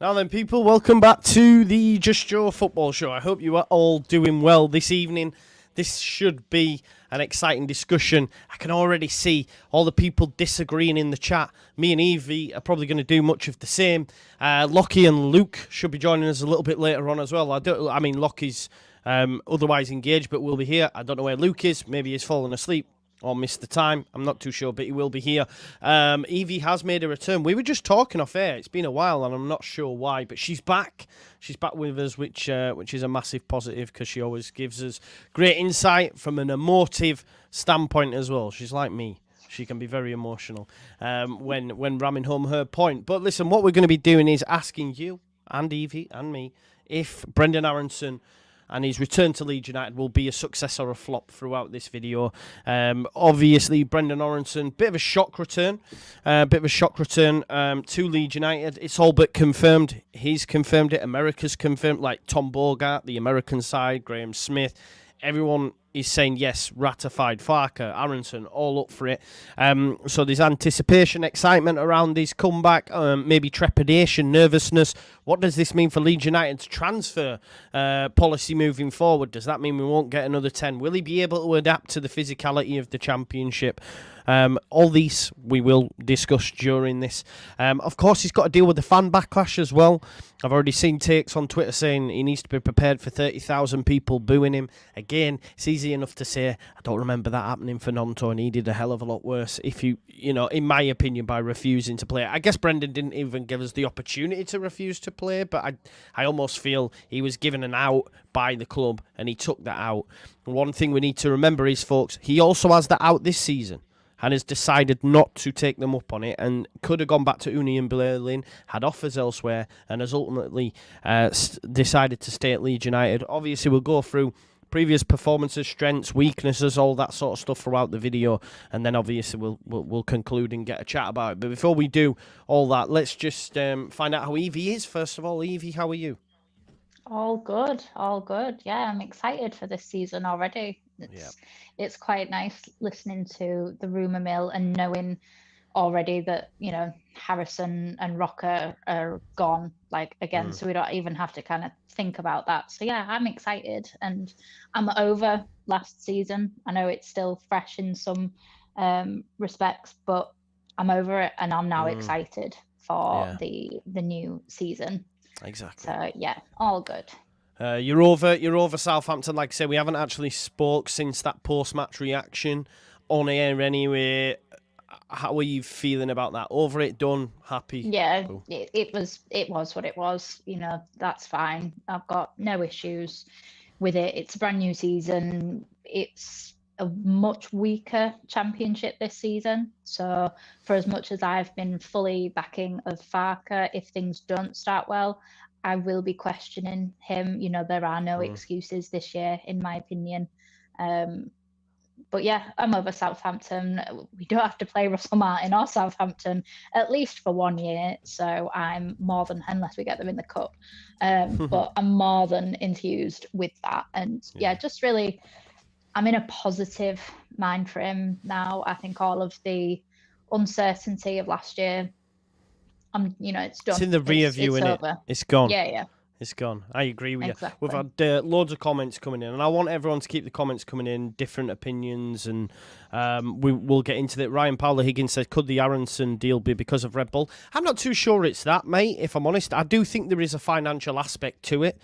Now then, people, welcome back to the Just Joe Football Show. I hope you are all doing well this evening. This should be an exciting discussion. I can already see all the people disagreeing in the chat. Me and Eevee are probably going to do much of the same. Lockie and Luke should be joining us a little bit later on as well. Lockie's otherwise engaged, but will be here. I don't know where Luke is. Maybe he's fallen asleep or missed the time. I'm not too sure, but he will be here. Eevee has made a return. We were just talking off air. It's been a while, and I'm not sure why, but she's back. She's back with us, which is a massive positive because she always gives us great insight from an emotive standpoint as well. She's like me. She can be very emotional when ramming home her point. But listen, what we're going to be doing is asking you and Eevee and me if Brendan Aaronson and his return to Leeds United will be a success or a flop throughout this video. Obviously, Brendan Aaronson, bit of a shock return to Leeds United. It's all but confirmed. He's confirmed it. America's confirmed, like Tom Bogart, the American side, Graham Smith. Everyone is saying yes, ratified. Farker, Aaronson, all up for it. So there's anticipation, excitement around his comeback, maybe trepidation, nervousness. What does this mean for Leeds United's transfer policy moving forward? Does that mean we won't get another 10? Will he be able to adapt to the physicality of the Championship? All these we will discuss during this. Of course, he's got to deal with the fan backlash as well. I've already seen takes on Twitter saying he needs to be prepared for 30,000 people booing him. Again, it's easy enough to say, I don't remember that happening for Nonto, and he did a hell of a lot worse, if you know, in my opinion, by refusing to play. I guess Brendan didn't even give us the opportunity to refuse to play, but I almost feel he was given an out by the club, and he took that out. And one thing we need to remember is, folks, he also has that out this season, and has decided not to take them up on it, and could have gone back to Union Berlin, had offers elsewhere, and has ultimately decided to stay at Leeds United. Obviously, we'll go through previous performances, strengths, weaknesses, all that sort of stuff throughout the video, and then obviously we'll conclude and get a chat about it. But before we do all that, let's just find out how Eevee is. First of all, Eevee, how are you? All good, all good. Yeah, I'm excited for this season already. It's quite nice listening to the rumour mill and knowing already that, you know, Harrison and Rocker are gone, like, again, so we don't even have to kind of think about that. So yeah, I'm excited, and I'm over last season. I know it's still fresh in some respects, but I'm over it, and I'm now excited for the new season. Exactly. So yeah, all good. You're over Southampton. Like I say, we haven't actually spoke since that post-match reaction on air anyway. How are you feeling about that? Over it, done, happy? Yeah, it was what it was. You know, that's fine. I've got no issues with it. It's a brand new season. It's a much weaker Championship this season. So for as much as I've been fully backing of Farker, if things don't start well, I will be questioning him. You know, there are no excuses this year, in my opinion. But yeah, I'm over Southampton. We don't have to play Russell Martin or Southampton, at least for 1 year. So I'm more than, unless we get them in the cup, but I'm more than enthused with that. And yeah, just really, I'm in a positive mind frame now. I think all of the uncertainty of last year, it's done. It's in the rear view, innit? It's gone. Yeah. It's gone. I agree with Exactly. you. We've had loads of comments coming in, and I want everyone to keep the comments coming in, different opinions, and we'll get into that. Ryan Powler Higgins said, could the Aaronson deal be because of Red Bull? I'm not too sure it's that, mate, if I'm honest. I do think there is a financial aspect to it.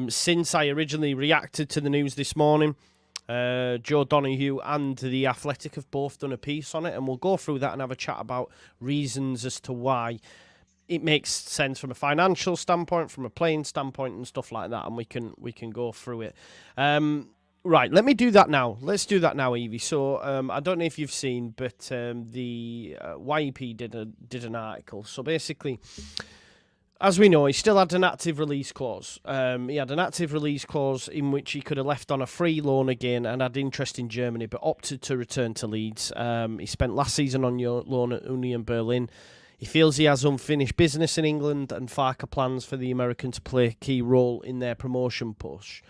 Since I originally reacted to the news this morning, Joe Donoghue and The Athletic have both done a piece on it, and we'll go through that and have a chat about reasons as to why it makes sense from a financial standpoint, from a playing standpoint, and stuff like that, and we can go through it. Right, let me do that now. Let's do that now, Eevee. So I don't know if you've seen, but the YEP did an article. So basically, as we know, he still had an active release clause. He had an active release clause in which he could have left on a free loan again and had interest in Germany, but opted to return to Leeds. He spent last season on loan at Union Berlin. He feels he has unfinished business in England, and Farker plans for the American to play a key role in their promotion push.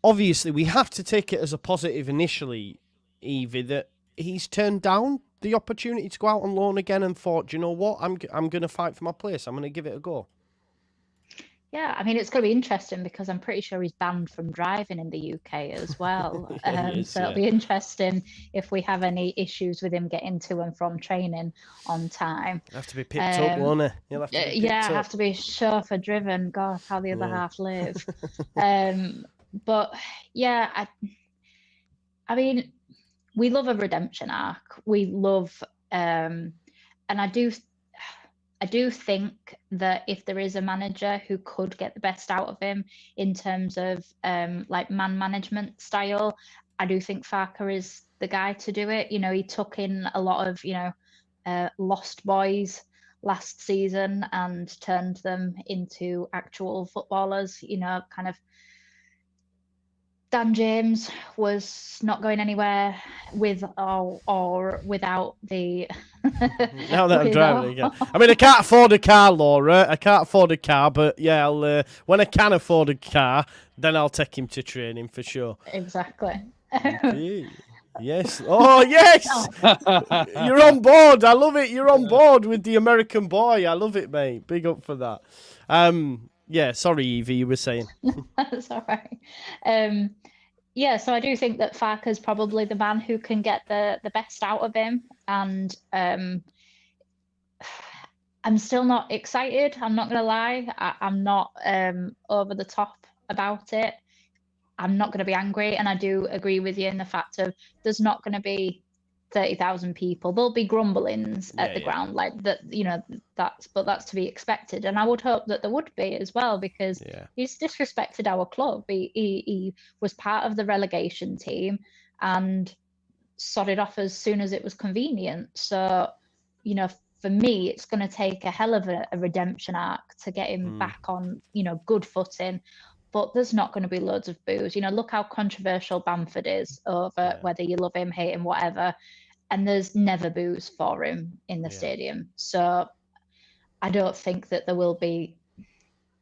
Obviously, we have to take it as a positive initially, Eevee, that he's turned down the opportunity to go out on loan again and thought, do you know what, I'm going to fight for my place. I'm going to give it a go. Yeah, I mean, it's going to be interesting because I'm pretty sure he's banned from driving in the UK as well. So it'll be interesting if we have any issues with him getting to and from training on time. He'll have to be picked up, won't he? He'll have to be picked Yeah, up. have to be chauffeur driven. God, how the other half live. But yeah, I mean, we love a redemption arc. We love, and I do think that if there is a manager who could get the best out of him in terms of like man management style, I do think Farke is the guy to do it. You know, he took in a lot of, lost boys last season and turned them into actual footballers, kind of. Dan James was not going anywhere with or without the. Now that I'm driving again, I mean, I can't afford a car, Laura. I can't afford a car, but yeah, when I can afford a car, then I'll take him to training for sure. Exactly. Yes. Oh, yes. You're on board. I love it. You're on board with the American boy. I love it, mate. Big up for that. Yeah, sorry, Eevee, you were saying. That's all right. Yeah, so I do think that Farke's probably the man who can get the best out of him. And I'm still not excited. I'm not going to lie. I'm not over the top about it. I'm not going to be angry. And I do agree with you in the fact of there's not going to be 30,000 people. There'll be grumblings at the ground like that, that's to be expected. And I would hope that there would be as well, because he's disrespected our club. He was part of the relegation team and sodded off as soon as it was convenient. So, for me, it's going to take a hell of a redemption arc to get him back on, good footing. But there's not going to be loads of boos. Look how controversial Bamford is over whether you love him, hate him, whatever. And there's never boos for him in the stadium. So I don't think that there will be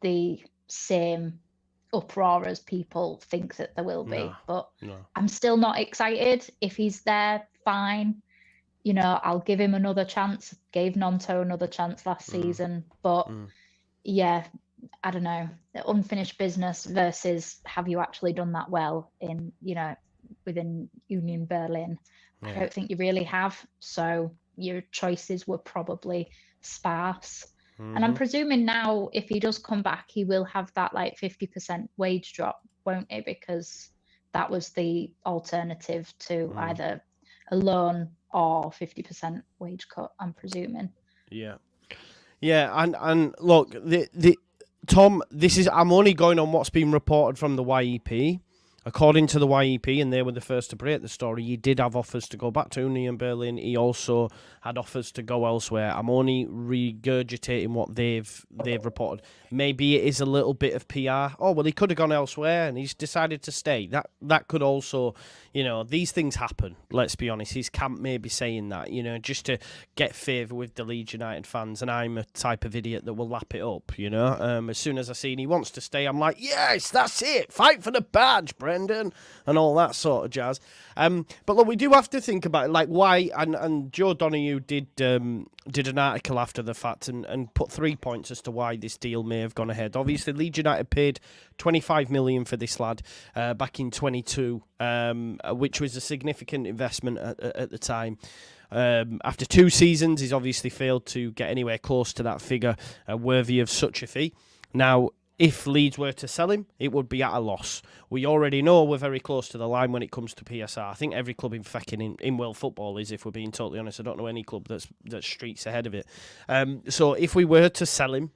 the same uproar as people think that there will be. But I'm still not excited. If he's there, fine. I'll give him another chance. Gave Nonto another chance last season. But yeah, I don't know, unfinished business versus have you actually done that well in, within Union Berlin? I don't think you really have. So your choices were probably sparse. And I'm presuming now, if he does come back, he will have that like 50% wage drop, won't he? Because that was the alternative to either a loan or 50% wage cut, I'm presuming. Yeah. And look, the Tom, I'm only going on what's been reported from the YEP. According to the YEP, and they were the first to break the story, he did have offers to go back to Union Berlin. He also had offers to go elsewhere. I'm only regurgitating what they've reported. Maybe it is a little bit of PR. Oh, well, he could have gone elsewhere, and he's decided to stay. That could also, these things happen. Let's be honest. His camp may be saying that, just to get favour with the Leeds United fans, and I'm a type of idiot that will lap it up, As soon as I see he wants to stay, I'm like, yes, that's it. Fight for the badge, Brendan, and all that sort of jazz. But look, we do have to think about it, like why, and Joe Donoghue did an article after the fact and put 3 points as to why this deal may have gone ahead. Obviously, Leeds United paid 25 million for this lad back in 22, which was a significant investment at the time. After 2 seasons, he's obviously failed to get anywhere close to that figure worthy of such a fee. Now, if Leeds were to sell him, it would be at a loss. We already know we're very close to the line when it comes to PSR. I think every club in world football is, if we're being totally honest. I don't know any club that's streets ahead of it. So if we were to sell him,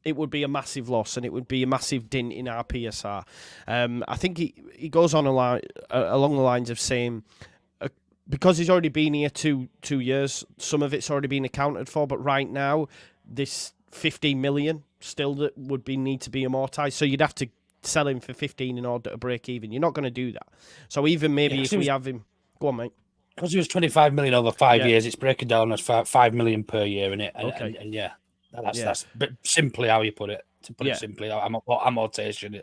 it would be a massive loss and it would be a massive dint in our PSR. I think he goes on along the lines of saying, because he's already been here 2 years, some of it's already been accounted for, but right now, this 15 million still that would need to be amortised. So you'd have to sell him for 15 in order to break even. You're not going to do that. So even maybe if we have him... Go on, mate. Because he was 25 million over 5 years, it's breaking down as 5 million per year, innit? And that's simply how you put it. To put it simply, what amortization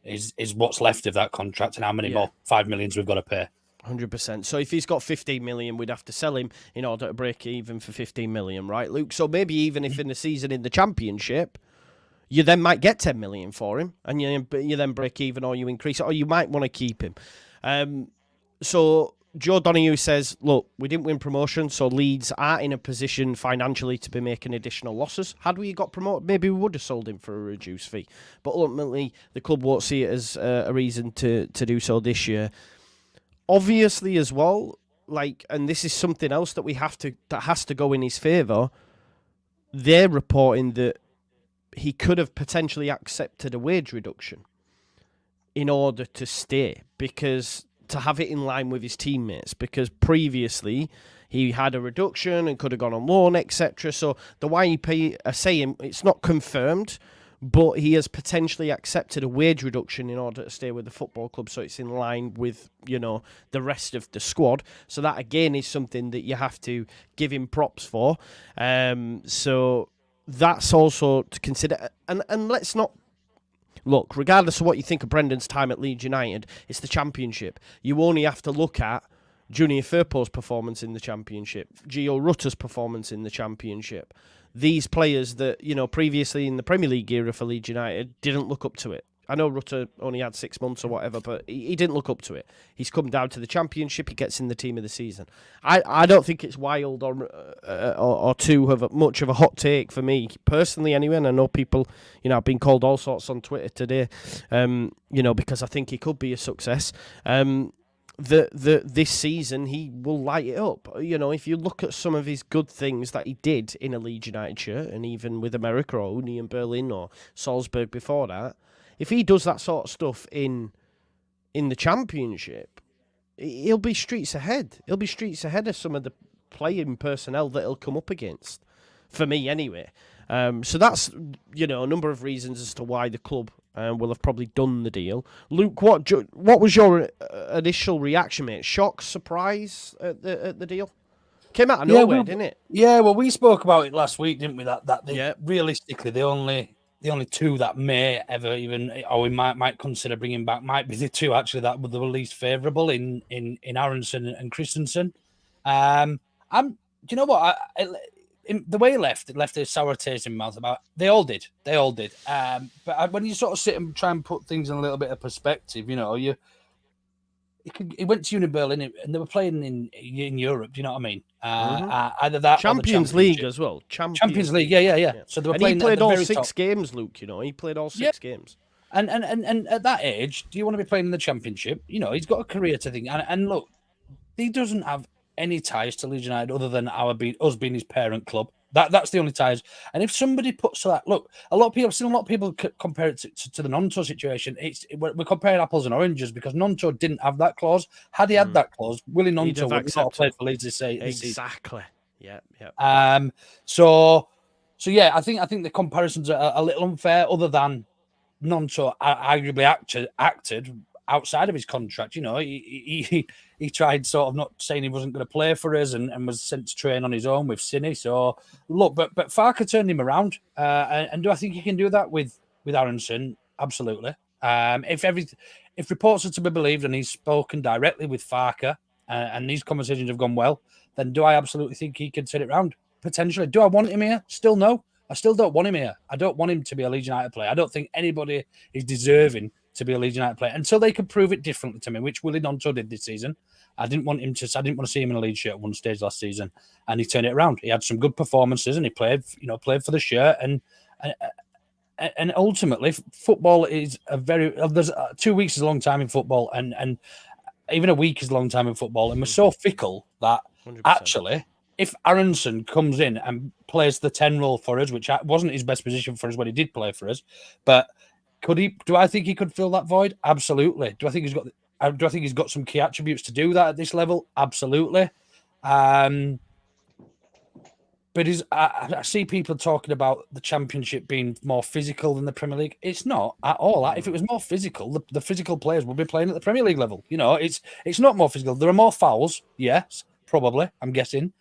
is what's left of that contract and how many more 5 millions we've got to pay. 100%. So if he's got 15 million, we'd have to sell him in order to break even for 15 million, right, Luke? So maybe even if in the season in the Championship, you then might get 10 million for him, and you then break even, or you increase it, or you might want to keep him. So Joe Donoghue says, look, we didn't win promotion, so Leeds are in a position financially to be making additional losses. Had we got promoted, maybe we would have sold him for a reduced fee. But ultimately, the club won't see it as a reason to do so this year. Obviously, as well, and this is something else that has to go in his favour, they're reporting that he could have potentially accepted a wage reduction in order to stay, because to have it in line with his teammates, because previously he had a reduction and could have gone on loan, etc. So the YEP are saying it's not confirmed, but he has potentially accepted a wage reduction in order to stay with the football club, so it's in line with, the rest of the squad. So that, again, is something that you have to give him props for. So that's also to consider. And let's not... Look, regardless of what you think of Brendan's time at Leeds United, it's the Championship. You only have to look at Junior Firpo's performance in the Championship, Gio Rutter's performance in the Championship. These players that, previously in the Premier League era for Leeds United didn't look up to it. I know Rutter only had 6 months or whatever, but he didn't look up to it. He's come down to the Championship. He gets in the team of the season. I don't think it's wild or too of much of a hot take for me personally. Anyway, and I know people, I've been called all sorts on Twitter today, because I think he could be a success. This season he will light it up. If you look at some of his good things that he did in a Leeds United shirt, and even with America or Union Berlin or Salzburg before that. If he does that sort of stuff in the Championship, he'll be streets ahead. He'll be streets ahead of some of the playing personnel that he'll come up against, for me anyway. So that's, a number of reasons as to why the club will have probably done the deal. Luke, what was your initial reaction, mate? Shock, surprise at the deal? Came out of nowhere, didn't it? Yeah, well, we spoke about it last week, didn't we? Realistically, the only two that may ever even, or we might consider bringing back, might be the two actually that were the least favourable in Aaronson and Christensen. Do you know what? The way he left, it left a sour taste in my mouth. They all did. But when you sort of sit and try and put things in a little bit of perspective, he went to Union Berlin and they were playing in Europe. Do you know what I mean? Either that Champions League as well. Champions League, yeah. So they were playing. He played all 6 games, Luke. He played all 6 games. And at that age, do you want to be playing in the Championship? He's got a career to think. And look, he doesn't have any ties to Leeds United other than us being his parent club. That's the only ties. And if somebody puts that, look, a lot of people compare it to the Nonto situation. We're comparing apples and oranges because Nonto didn't have that clause. Had he had that clause, Willie Nonto would not have played for Leeds this season. Exactly. Yeah. So yeah, I think the comparisons are a little unfair. Other than Nonto arguably acted outside of his contract. He tried sort of not saying he wasn't going to play for us and was sent to train on his own with Cine. So look, but Farke turned him around. And do I think he can do that with Aaronson? Absolutely. If reports are to be believed and he's spoken directly with Farke and these conversations have gone well, then do I absolutely think he can turn it around? Potentially. Do I want him here? Still no. I still don't want him here. I don't want him to be a Leeds United player. I don't think anybody is deserving to be a Leeds United player until they can prove it differently to me, which Willie Nonto did this season. I didn't want to see him in a Leeds shirt at one stage last season, and he turned it around. He had some good performances, and he played for the shirt, and ultimately, football is there's 2 weeks is a long time in football, and even a week is a long time in football, and we're so fickle that 100%. Actually, if Aaronson comes in and plays the 10 role for us, which wasn't his best position for us when he did play for us, but could he? Do I think he could fill that void? Absolutely. Do I think he's got some key attributes to do that at this level? Absolutely. But I see people talking about the Championship being more physical than the Premier League. It's not at all. If it was more physical, the physical players would be playing at the Premier League level. It's not more physical. There are more fouls, yes, probably. I'm guessing.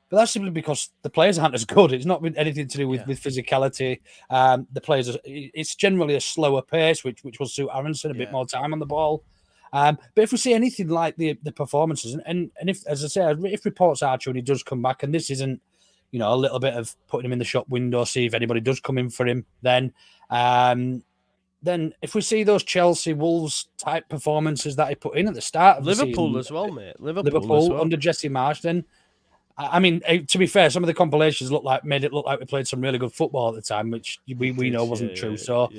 But that's simply because the players aren't as good. It's not anything to do with physicality. The players, it's generally a slower pace, which will suit Aaronson, a bit more time on the ball. But if we see anything like the performances, and if, as I say, if reports are true and he does come back, and this isn't, you know, a little bit of putting him in the shop window, see if anybody does come in for him. Then if we see those Chelsea Wolves type performances that he put in at the start of Liverpool the season, as well, mate. Liverpool as well. under Jesse Marsch, then I mean, to be fair, some of the compilations made it look like we played some really good football at the time, which we know wasn't true. So,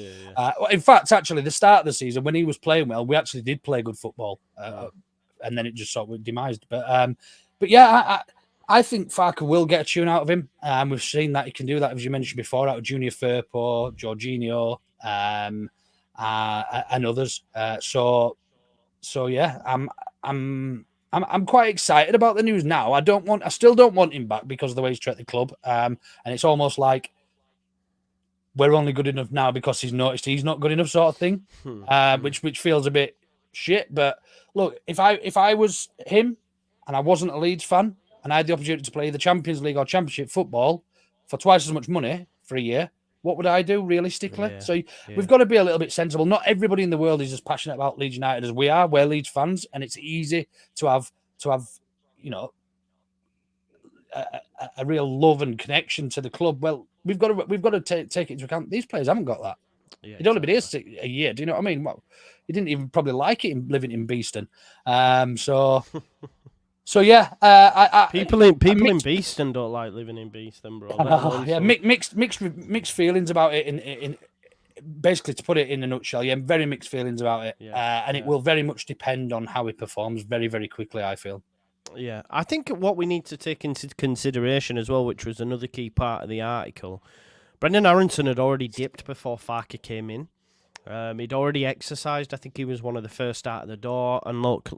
in fact, actually, the start of the season when he was playing well, we actually did play good football, and then it just sort of demised. But yeah, I think Farke will get a tune out of him. We've seen that he can do that, as you mentioned before, out of Junior Firpo, Jorginho, and others. So yeah, I'm quite excited about the news now. I still don't want him back because of the way he's treated the club. And it's almost like we're only good enough now because he's noticed he's not good enough, sort of thing. Which feels a bit shit. But look, if I was him and I wasn't a Leeds fan and I had the opportunity to play the Champions League or Championship football for twice as much money for a year, what would I do realistically? So we've got to be a little bit sensible. Not everybody in the world is as passionate about Leeds United as we are. We're Leeds fans, and it's easy to have you know, a real love and connection to the club. Well, we've got to take it into account. These players haven't got that. He'd only been here a year. Do you know what I mean? Well, he didn't even probably like it living in Beeston. So yeah, people in Beeston don't like living in Beeston, bro. Yeah, mixed feelings about it. In basically, to put it in a nutshell, yeah, very mixed feelings about it. And it will very much depend on how he performs very, very quickly, I feel. Yeah, I think what we need to take into consideration as well, which was another key part of the article, Brendan Aaronson had already dipped before Farke came in. He'd already exercised. I think he was one of the first out of the door. And look,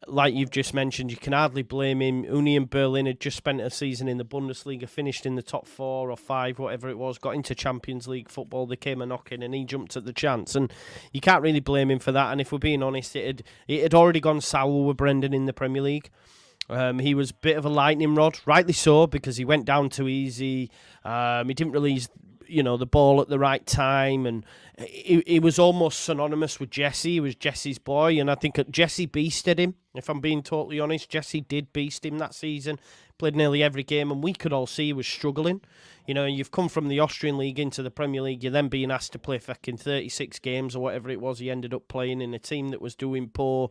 like you've just mentioned, you can hardly blame him. Union Berlin had just spent a season in the Bundesliga, finished in the top 4 or 5, whatever it was, got into Champions League football. They came a knocking and he jumped at the chance. And you can't really blame him for that. And if we're being honest, it had already gone sour with Brendan in the Premier League. He was a bit of a lightning rod, rightly so, because he went down too easy. He didn't release, the ball at the right time, and he was almost synonymous with Jesse. He was Jesse's boy, and I think Jesse beasted him. If I'm being totally honest, Jesse did beast him that season. Played nearly every game, and we could all see he was struggling. You've come from the Austrian League into the Premier League. You're then being asked to play fucking 36 games or whatever it was he ended up playing in a team that was doing poor.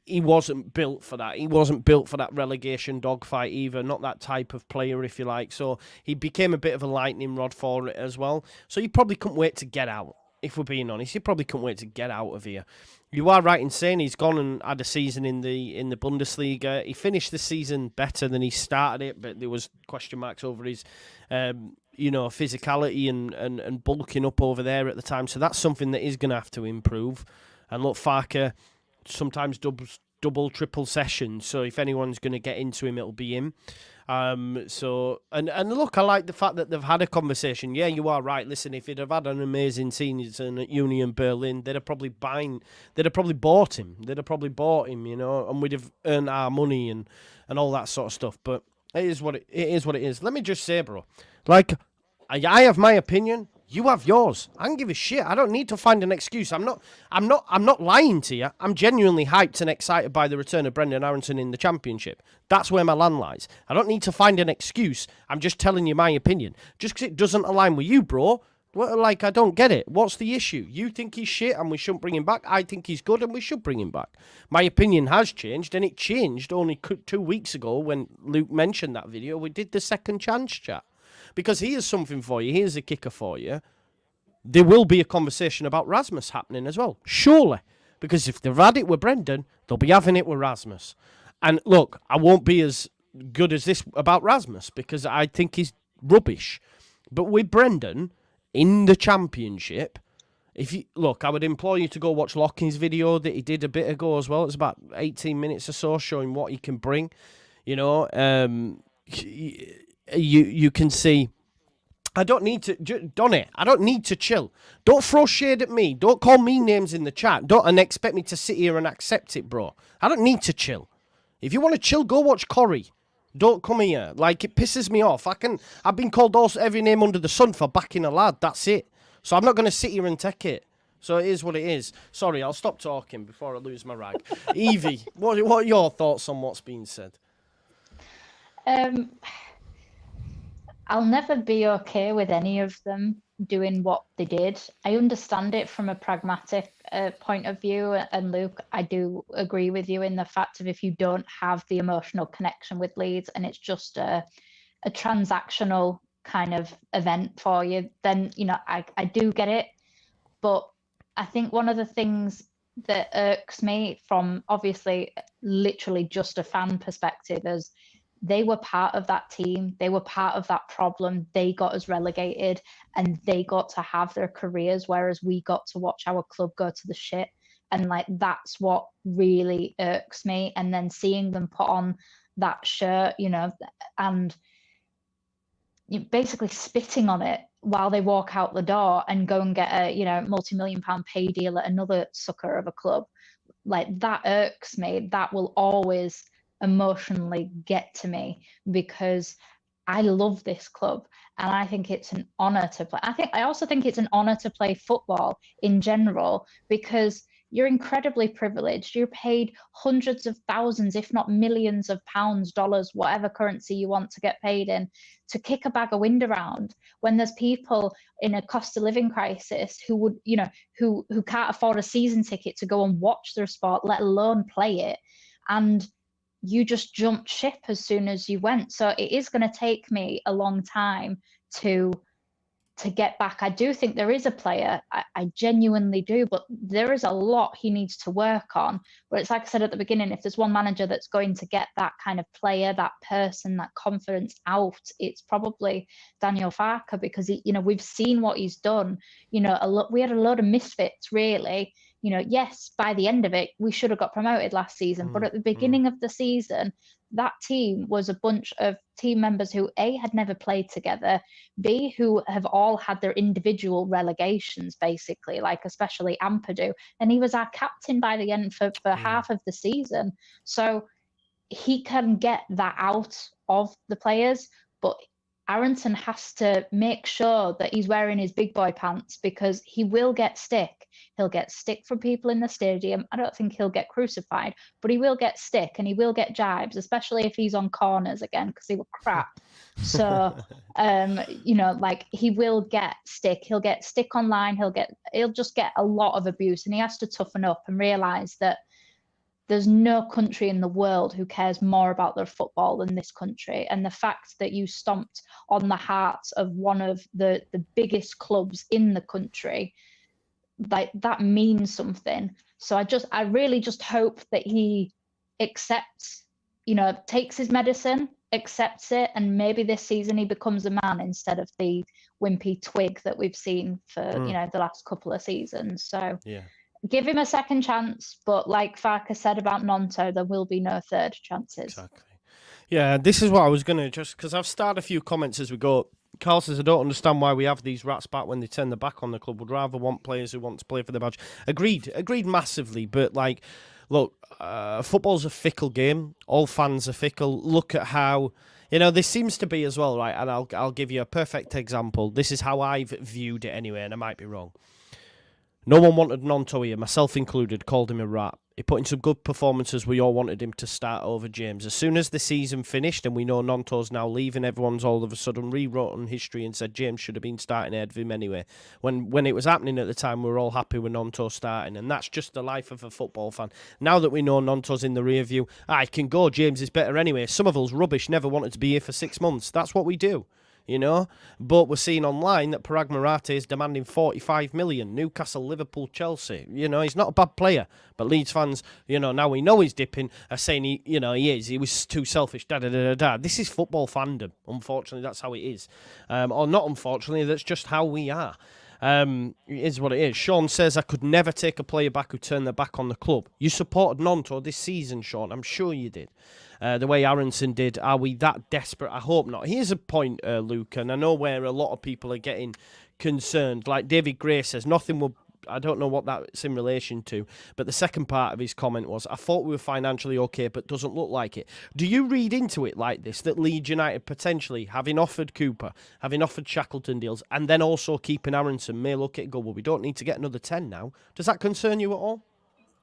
He wasn't built for that. He wasn't built for that relegation dogfight either. Not that type of player, if you like. So he became a bit of a lightning rod for it as well. So you probably couldn't wait to get out. If we're being honest, you probably couldn't wait to get out of here. You are right in saying he's gone and had a season in the Bundesliga. He finished the season better than he started it, but there was question marks over his, physicality and bulking up over there at the time. So that's something that is going to have to improve. And look, Farke sometimes double, triple sessions. So if anyone's going to get into him, it'll be him. And look, I like the fact that they've had a conversation. Yeah, you are right. Listen, if he'd have had an amazing season at Union Berlin, they'd have probably bought him. And we'd have earned our money and all that sort of stuff. But it is what it is. Let me just say, bro, like, I have my opinion. You have yours. I don't give a shit. I don't need to find an excuse. I'm not lying to you. I'm genuinely hyped and excited by the return of Brendan Aaronson in the Championship. That's where my land lies. I don't need to find an excuse. I'm just telling you my opinion. Just because it doesn't align with you, bro. I don't get it. What's the issue? You think he's shit and we shouldn't bring him back. I think he's good and we should bring him back. My opinion has changed, and it changed only 2 weeks ago when Luke mentioned that video. We did the second chance chat. Because here's something for you. Here's a kicker for you. There will be a conversation about Rasmus happening as well. Surely. Because if they've had it with Brendan, they'll be having it with Rasmus. And look, I won't be as good as this about Rasmus because I think he's rubbish. But with Brendan in the Championship, I would implore you to go watch Locking's video that he did a bit ago as well. It's about 18 minutes or so showing what he can bring. You can see. I don't need to, Donny, I don't need to chill. Don't throw shade at me. Don't call me names in the chat. And expect me to sit here and accept it, bro. I don't need to chill. If you want to chill, go watch Corrie. Don't come here. It pisses me off. I've been called every name under the sun for backing a lad. That's it. So I'm not going to sit here and take it. So it is what it is. Sorry, I'll stop talking before I lose my rag. Eevee, what are your thoughts on what's being said? I'll never be okay with any of them doing what they did. I understand it from a pragmatic point of view. And Luke, I do agree with you in the fact of if you don't have the emotional connection with Leeds and it's just a transactional kind of event for you, then, you know, I do get it. But I think one of the things that irks me from obviously literally just a fan perspective is they were part of that team. They were part of that problem. They got us relegated and they got to have their careers, whereas we got to watch our club go to the shit. And like, that's what really irks me. And then seeing them put on that shirt, you know, and basically spitting on it while they walk out the door and go and get a, you know, multi-million-pound pay deal at another sucker of a club, like that irks me. That will always emotionally get to me because I love this club and I think it's an honor to play. I also think it's an honor to play football in general because you're incredibly privileged. You're paid hundreds of thousands, if not millions of pounds, dollars, whatever currency you want to get paid in, to kick a bag of wind around when there's people in a cost of living crisis who would, you know, who can't afford a season ticket to go and watch their sport, let alone play it. And you just jumped ship as soon as you went. So it is going to take me a long time to get back. I do think there is a player, I genuinely do, but there is a lot he needs to work on. But it's like I said at the beginning, if there's one manager that's going to get that kind of player, that person, that confidence out, it's probably Daniel Farke, because he, you know, we've seen what he's done. You know, we had a load of misfits, really. You know, yes, by the end of it, we should have got promoted last season. But at the beginning of the season, that team was a bunch of team members who A, had never played together, B, who have all had their individual relegations, basically, like especially Ampadu. And he was our captain by the end for half of the season. So he can get that out of the players, but Aaronson has to make sure that he's wearing his big boy pants because he will get stick. He'll get stick from people in the stadium. I don't think he'll get crucified, but he will get stick and he will get jibes, especially if he's on corners again because he were crap. So, you know, like he will get stick. He'll get stick online. He'll just get a lot of abuse, and he has to toughen up and realize that there's no country in the world who cares more about their football than this country. And the fact that you stomped on the hearts of one of the biggest clubs in the country, like that means something. So I really just hope that he accepts, you know, takes his medicine, accepts it, and maybe this season he becomes a man instead of the wimpy twig that we've seen for, you know, the last couple of seasons. So yeah. Give him a second chance, but like Farke said about Nonto, there will be no third chances. Exactly. Yeah, this is what I was going to just, because I've started a few comments as we go. Carl says, I don't understand why we have these rats back when they turn their back on the club. Would rather want players who want to play for the badge. Agreed massively, but like, look, football's a fickle game. All fans are fickle. Look at how, you know, this seems to be as well, right? And I'll give you a perfect example. This is how I've viewed it anyway, and I might be wrong. No one wanted Nonto here, myself included, called him a rat. He put in some good performances. We all wanted him to start over James. As soon as the season finished and we know Nonto's now leaving, everyone's all of a sudden rewritten history and said James should have been starting ahead of him anyway. When it was happening at the time, we were all happy with Nonto starting, and that's just the life of a football fan. Now that we know Nonto's in the rear view, I can go, James is better anyway. Somerville's rubbish, never wanted to be here for 6 months. That's what we do. You know, but we're seeing online that Parag Marate is demanding 45 million. Newcastle, Liverpool, Chelsea. You know, he's not a bad player, but Leeds fans, you know, now we know he's dipping, are saying he was too selfish. This is football fandom. Unfortunately, that's how it is, or not. Unfortunately, that's just how we are. It is what it is. Sean says, I could never take a player back who turned their back on the club. You supported Nonto this season, Sean. I'm sure you did. The way Aaronson did. Are we that desperate? I hope not. Here's a point, Luke, and I know where a lot of people are getting concerned. Like David Gray says, nothing will... I don't know what that's in relation to, but the second part of his comment was, I thought we were financially okay, but doesn't look like it. Do you read into it like this, that Leeds United potentially, having offered Cooper, having offered Shackleton deals, and then also keeping Aaronson, may look at it and go, well, we don't need to get another 10 now? Does that concern you at all?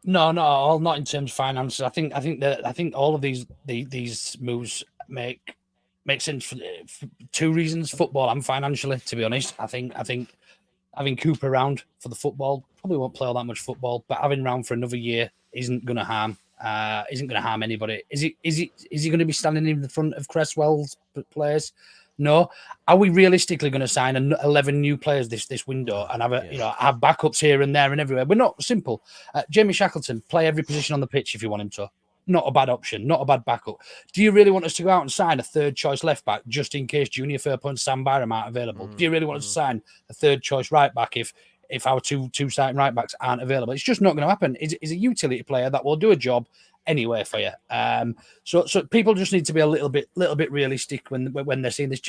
No, not at all. Not in terms of finances. I think all of these moves make makes sense for two reasons: football and financially. To be honest, I think having Cooper around for the football, probably won't play all that much football, but having around for another year isn't going to harm. Isn't going to harm anybody. Is he going to be standing in the front of Cresswell's players? No. Are we realistically going to sign 11 new players this window and have have backups here and there and everywhere? We're not. Simple. Jamie Shackleton, play every position on the pitch if you want him to. Not a bad option, not a bad backup. Do you really want us to go out and sign a third choice left back just in case Junior Firpo and Sam Byram aren't available? Do you really want us to sign a third choice right back if our two starting right backs aren't available? It's just not going to happen. He's a utility player that will do a job anyway for you. So people just need to be a little bit realistic when they're seeing this.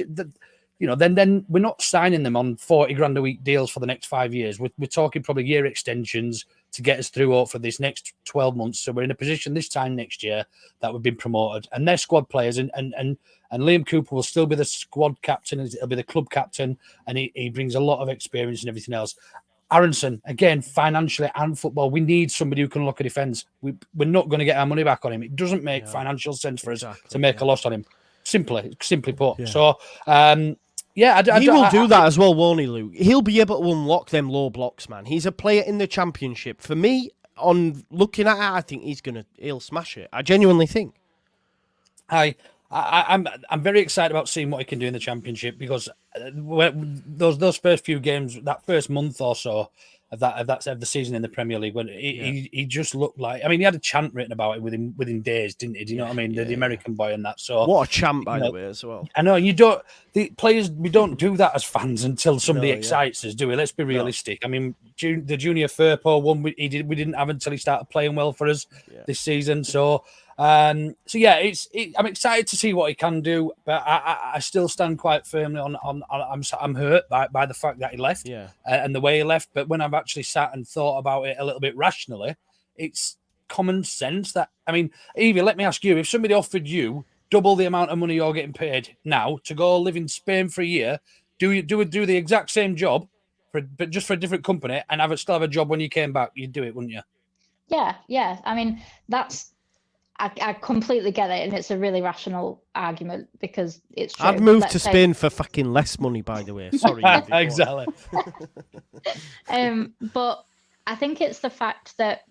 Then we're not signing them on 40 grand a week deals for the next 5 years. We're talking probably year extensions to get us through for this next 12 months. So we're in a position this time next year that we've been promoted, and they're squad players. And Liam Cooper will still be the squad captain. He'll be the club captain, and he brings a lot of experience and everything else. Aaronson, again, financially and football, we need somebody who can look at defence. We're not going to get our money back on him. It doesn't make financial sense for us to make a loss on him. Simply put. Yeah. So, he will do that as well, won't he, Luke? He'll be able to unlock them low blocks, man. He's a player in the Championship. For me, on looking at it, I think he'll smash it. I genuinely think. I'm very excited about seeing what he can do in the Championship, because those first few games, that first month or so of the season in the Premier League, when he just looked like, I mean, he had a chant written about it within days, didn't he? Do you know what I mean? The American boy and that. So what a chant, by the way, as well. I know the players, we don't do that as fans until somebody excites us, do we? Let's be realistic. I mean, the Junior Firpo one we didn't have until he started playing well for us this season. So I'm excited to see what he can do, but I still stand quite firmly on I'm hurt by the fact that he left and the way he left. But when I've actually sat and thought about it a little bit rationally, it's common sense that, I mean, Eevee, let me ask you, if somebody offered you double the amount of money you're getting paid now to go live in Spain for a year, do the exact same job but just for a different company and still have a job when you came back, you'd do it, wouldn't you? Yeah. I mean, I completely get it, and it's a really rational argument because it's true. I'd move to Spain for fucking less money, by the way. Sorry. Exactly. But I think it's the fact that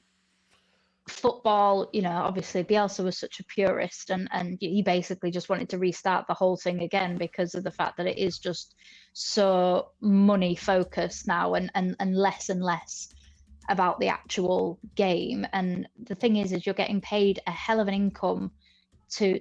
football, obviously Bielsa was such a purist, and he basically just wanted to restart the whole thing again because of the fact that it is just so money focused now and less about the actual game. And the thing is you're getting paid a hell of an income to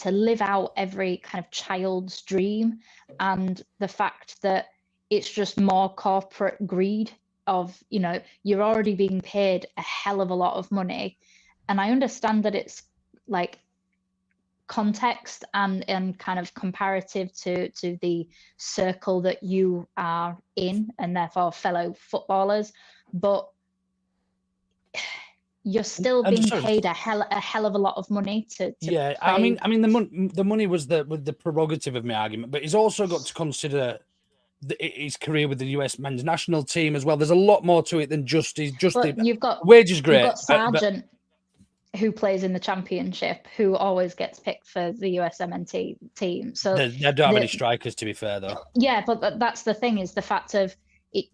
live out every kind of child's dream, and the fact that it's just more corporate greed of, you're already being paid a hell of a lot of money. And I understand that it's like context and kind of comparative to the circle that you are in, and therefore fellow footballers, but you're still being paid a hell of a lot of money to play. I mean the money was the prerogative of my argument, but he's also got to consider his career with the US men's national team as well. There's a lot more to it than just you've got wages. Great, you've got Sargent, who plays in the Championship, who always gets picked for the USMNT team. So they don't have any strikers, to be fair, though. Yeah, but that's the thing, is the fact of it.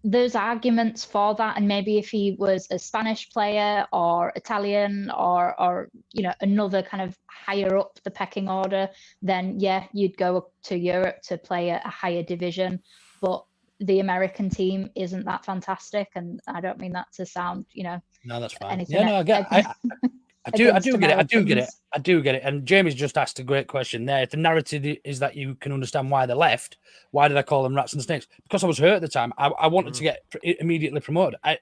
There's arguments for that, and maybe if he was a Spanish player or Italian or another kind of higher up the pecking order, then you'd go up to Europe to play a higher division. But the American team isn't that fantastic, and I don't mean that to sound No, that's fine. I do get it. And Jamie's just asked a great question there. If the narrative is that you can understand why they left, why did I call them rats and snakes? Because I was hurt at the time. I wanted to get immediately promoted. They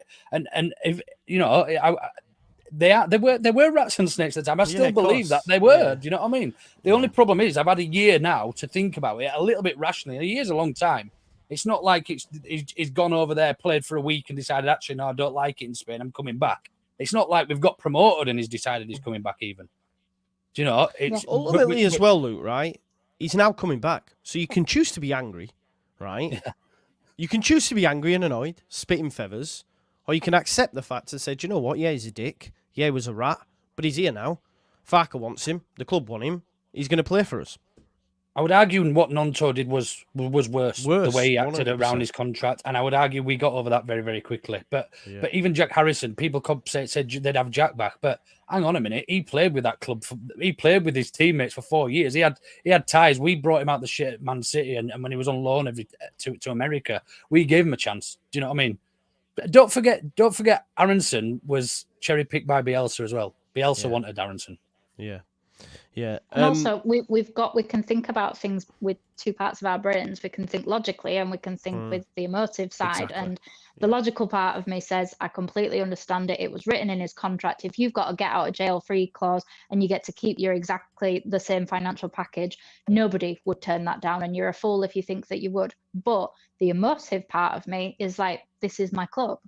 were rats and snakes at the time. I still believe that they were. Yeah. Do you know what I mean? The only problem is I've had a year now to think about it a little bit rationally. A year's a long time. It's not like he's gone over there, played for a week, and decided, actually, no, I don't like it in Spain, I'm coming back. It's not like we've got promoted and he's decided he's coming back even. Do you know? It's ultimately as well, Luke, right? He's now coming back. So you can choose to be angry, right? Yeah. You can choose to be angry and annoyed, spitting feathers, or you can accept the fact and say, do you know what? Yeah, he's a dick. Yeah, he was a rat, but he's here now. Farke wants him. The club want him. He's going to play for us. I would argue what Nonto did was worse. The way he acted 100%. around his contract, and I would argue we got over that very, very quickly. But even Jack Harrison, people said they'd have Jack back, but hang on a minute, he played with that club. He played with his teammates for 4 years. He had ties. We brought him out the shit at Man City, and when he was on loan to America, we gave him a chance. Do you know what I mean? But don't forget, Aaronson was cherry picked by Bielsa as well. Bielsa wanted Aaronson. Yeah. And also, we can think about things with two parts of our brains. We can think logically, and we can think with the emotive side. Exactly. And the logical part of me says, I completely understand it. It was written in his contract. If you've got a get out of jail free clause and you get to keep your exactly the same financial package, nobody would turn that down. And you're a fool if you think that you would. But the emotive part of me is like, this is my club.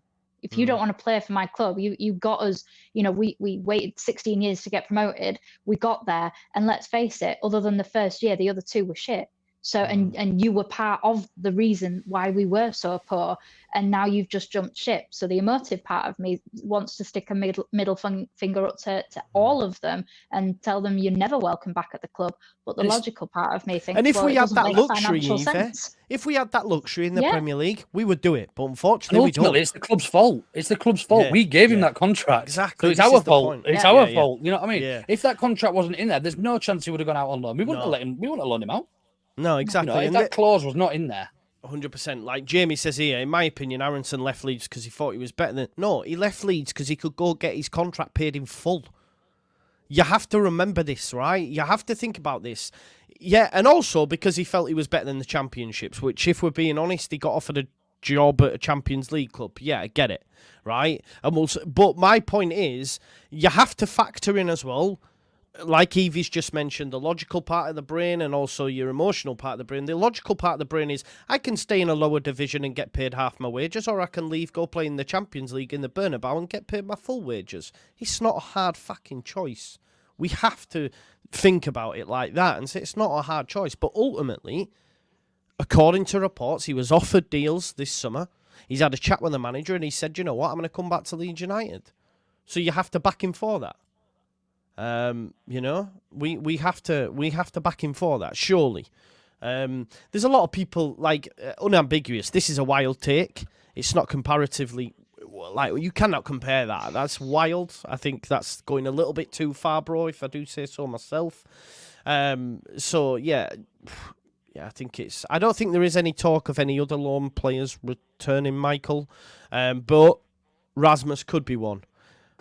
If you don't want to play for my club, you got us, we waited 16 years to get promoted. We got there. And let's face it, other than the first year, the other two were shit. So, and you were part of the reason why we were so poor. And now you've just jumped ship. So the emotive part of me wants to stick a middle finger up to all of them and tell them you're never welcome back at the club. But the logical part of me thinks, and if we had that luxury, Eevee, if we had that luxury in the Premier League, we would do it. But unfortunately, we don't. It's the club's fault. It's the club's fault. We gave him that contract. Exactly. So it's our fault. It's our fault. You know what I mean? Yeah. If that contract wasn't in there, there's no chance he would have gone out on loan. We wouldn't have let him. We wouldn't have loaned him out. No, exactly. If that clause was not in there. 100%. Like Jamie says here, in my opinion, Aaronson left Leeds because he thought he was better than... No, he left Leeds because he could go get his contract paid in full. You have to remember this, right? You have to think about this. Yeah, and also because he felt he was better than the Championships, which, if we're being honest, he got offered a job at a Champions League club. Yeah, I get it, right? But my point is, you have to factor in as well, like Eevee's just mentioned, the logical part of the brain and also your emotional part of the brain. The logical part of the brain is, I can stay in a lower division and get paid half my wages, or I can leave, go play in the Champions League in the Bernabeu and get paid my full wages. It's not a hard fucking choice. We have to think about it like that and say it's not a hard choice. But ultimately, according to reports, he was offered deals this summer. He's had a chat with the manager and he said, you know what, I'm going to come back to Leeds United. So you have to back him for that. We have to back him for that, surely. There's a lot of people, like, unambiguous. This is a wild take. It's not comparatively, like, you cannot compare that. That's wild. I think that's going a little bit too far, bro, if I do say so myself. I think I don't think there is any talk of any other loan players returning, Michael. But Rasmus could be one.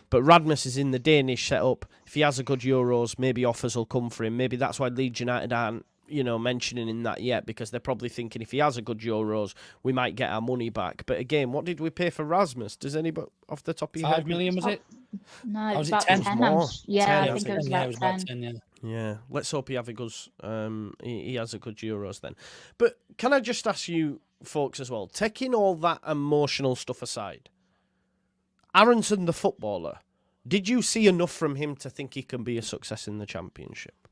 But Rasmus is in the Danish setup. If he has a good Euros, maybe offers will come for him. Maybe that's why Leeds United aren't, mentioning in that yet, because they're probably thinking if he has a good Euros, we might get our money back. But again, what did we pay for Rasmus? Does anybody off the top of your head? 5 million, was it? No, it was it about 10? 10. More. Yeah, 10, I think it was about 10. Yeah, let's hope he he has a good Euros then. But can I just ask you folks as well, taking all that emotional stuff aside, Aaronson, the footballer, did you see enough from him to think he can be a success in the Championship?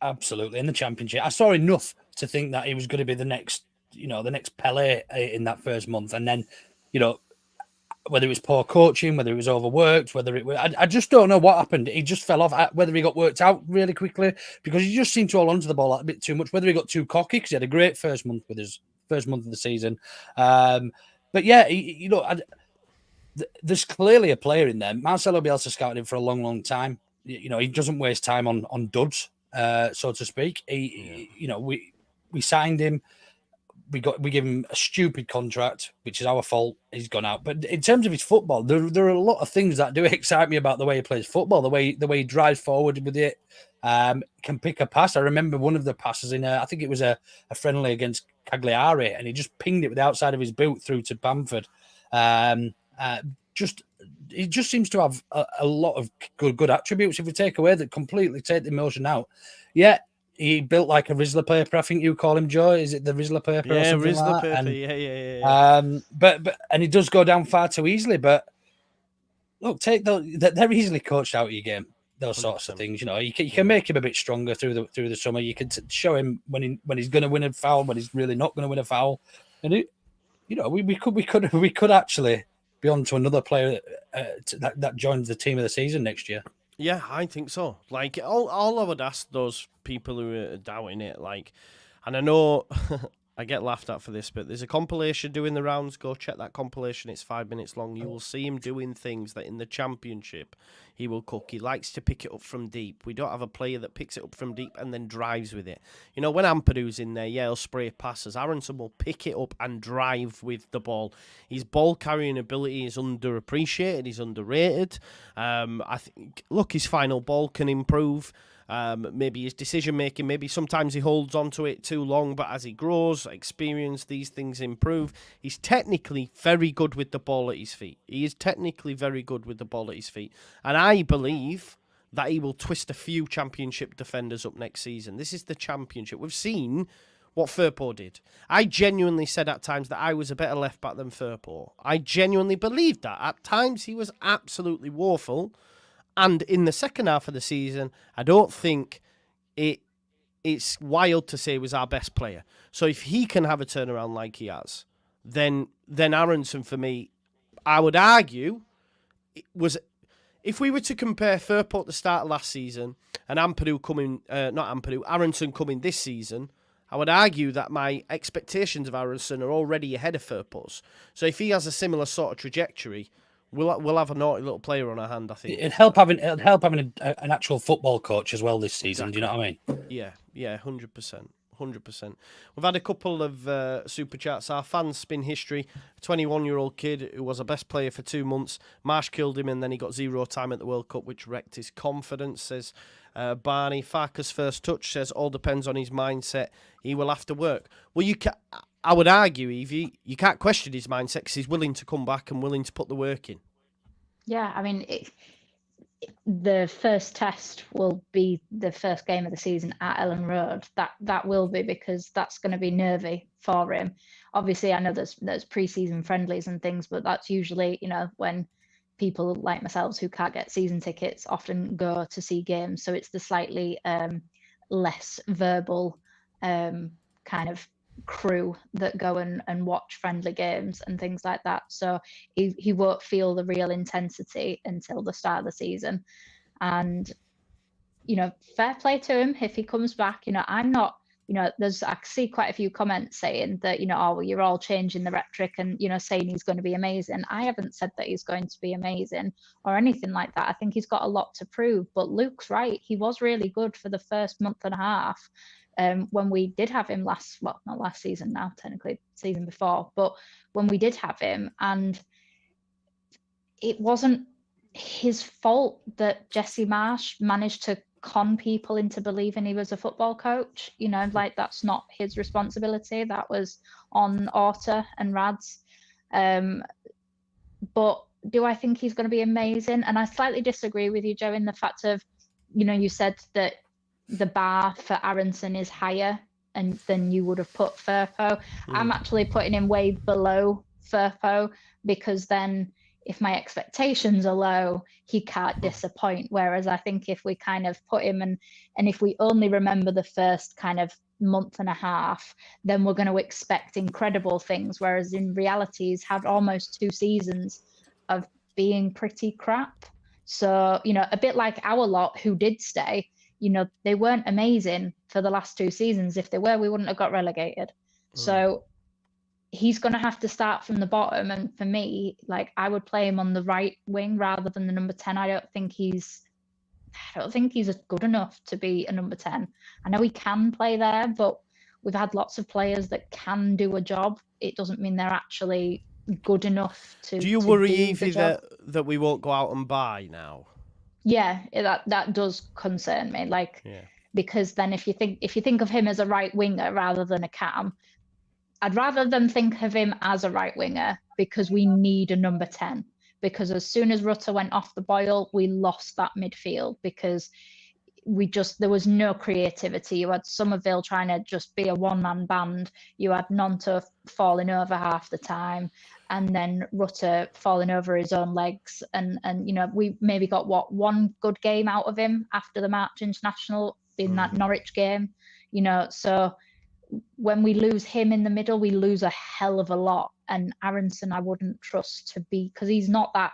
Absolutely, in the Championship. I saw enough to think that he was going to be the next Pele in that first month. And then, whether it was poor coaching, whether it was overworked, whether it was... I just don't know what happened. He just fell off, whether he got worked out really quickly, because he just seemed to hold on to the ball a bit too much, whether he got too cocky, because he had a great first month with his first month of the season. But yeah, there's clearly a player in there. Marcelo Bielsa scouted him for a long, long time. He doesn't waste time on duds, so to speak. We signed him. We gave him a stupid contract, which is our fault. He's gone out. But in terms of his football, there are a lot of things that do excite me about the way he plays football. The way he drives forward with it, can pick a pass. I remember one of the passes in I think it was a friendly against Cagliari, and he just pinged it with the outside of his boot through to Bamford. He just seems to have a lot of good attributes. If we take the emotion out, he built like a Rizzler paper. I think you call him, Joe. Is it the Rizzler paper? Yeah, or something Rizzler like paper. Yeah. But he does go down far too easily. But look, they're easily coached out of your game. Those 100%. Sorts of things, you can make him a bit stronger through the summer. You can show him when he's going to win a foul, when he's really not going to win a foul, and we could actually be on to another player that joins the team of the season next year. Yeah, I think so. Like, all I would ask those people who are doubting it, like, and I know I get laughed at for this, but there's a compilation doing the rounds. Go check that compilation. It's 5 minutes long. You will see him doing things that in the Championship he will cook. He likes to pick it up from deep. We don't have a player that picks it up from deep and then drives with it. You know, when Ampadu's in there, yeah, he'll spray passes. Aaronson will pick it up and drive with the ball. His ball carrying ability is underappreciated. He's underrated. I think, look, his final ball can improve. Maybe his decision making, maybe sometimes he holds on to it too long, but as he grows, experience, these things improve. He's technically very good with the ball at his feet. He is technically very good with the ball at his feet. And I believe that he will twist a few Championship defenders up next season. This is the Championship. We've seen what Firpo did. I genuinely said at times that I was a better left back than Firpo. I genuinely believed that. At times he was absolutely woeful. And in the second half of the season, I don't think it's wild to say he was our best player. So if he can have a turnaround like he has, then Aaronson, for me, I would argue, was, if we were to compare Firpo at the start of last season and Aaronson coming this season, I would argue that my expectations of Aaronson are already ahead of Firpo's. So if he has a similar sort of trajectory, we'll have a naughty little player on our hand, I think. It'd help having an actual football coach as well this season. Exactly. Do you know what I mean? Yeah, 100%. 100%. We've had a couple of super chats. Our fans spin history. A 21-year-old kid who was a best player for 2 months. Marsh killed him and then he got 0 time at the World Cup, which wrecked his confidence, says Barney. Farker's first touch says all depends on his mindset. He will have to work. Well, I would argue, Eevee, you can't question his mindset because he's willing to come back and willing to put the work in. Yeah, I mean, the first test will be the first game of the season at Ellen Road. That will be, because that's going to be nervy for him. Obviously, I know there's pre-season friendlies and things, but that's usually, you know, when people like myself who can't get season tickets often go to see games. So it's the slightly less verbal kind of crew that go and watch friendly games and things like that. So he won't feel the real intensity until the start of the season. And, you know, fair play to him if he comes back. You know, I'm not, you know, I see quite a few comments saying that, you know, oh, well, you're all changing the rhetoric and, you know, saying he's going to be amazing. I haven't said that he's going to be amazing or anything like that. I think he's got a lot to prove, but Luke's right. He was really good for the first month and a half. When we did have him not last season now, technically season before, but when we did have him, and it wasn't his fault that Jesse Marsh managed to con people into believing he was a football coach. You know, like, that's not his responsibility. That was on Orta and Rads. But do I think he's going to be amazing? And I slightly disagree with you, Joe, in the fact of, you know, you said that the bar for Aaronson is higher than you would have put Firpo. I'm actually putting him way below Firpo, because then if my expectations are low, he can't disappoint. Whereas I think if we kind of put him and if we only remember the first kind of month and a half, then we're going to expect incredible things. Whereas in reality, he's had almost 2 seasons of being pretty crap. So, you know, a bit like our lot who did stay, you know, they weren't amazing for the last 2 seasons. If they were, we wouldn't have got relegated. So he's going to have to start from the bottom. And for me, like, I would play him on the right wing rather than the number 10. I don't think he's good enough to be a number 10. I know he can play there, but we've had lots of players that can do a job. It doesn't mean they're actually good enough to. Do you worry, Eevee, that we won't go out and buy now? Yeah, that does concern me. Like, because then if you think of him as a right winger rather than a cam, I'd rather them think of him as a right winger, because we need a number 10. Because as soon as Rutter went off the boil, we lost that midfield, because there was no creativity. You had Somerville trying to just be a one-man band. You had Nonto falling over half the time, and then Rutter falling over his own legs. And you know, we maybe got one good game out of him after the March International in that Norwich game. You know, so when we lose him in the middle, we lose a hell of a lot. And Aaronson, I wouldn't trust to be, because he's not that.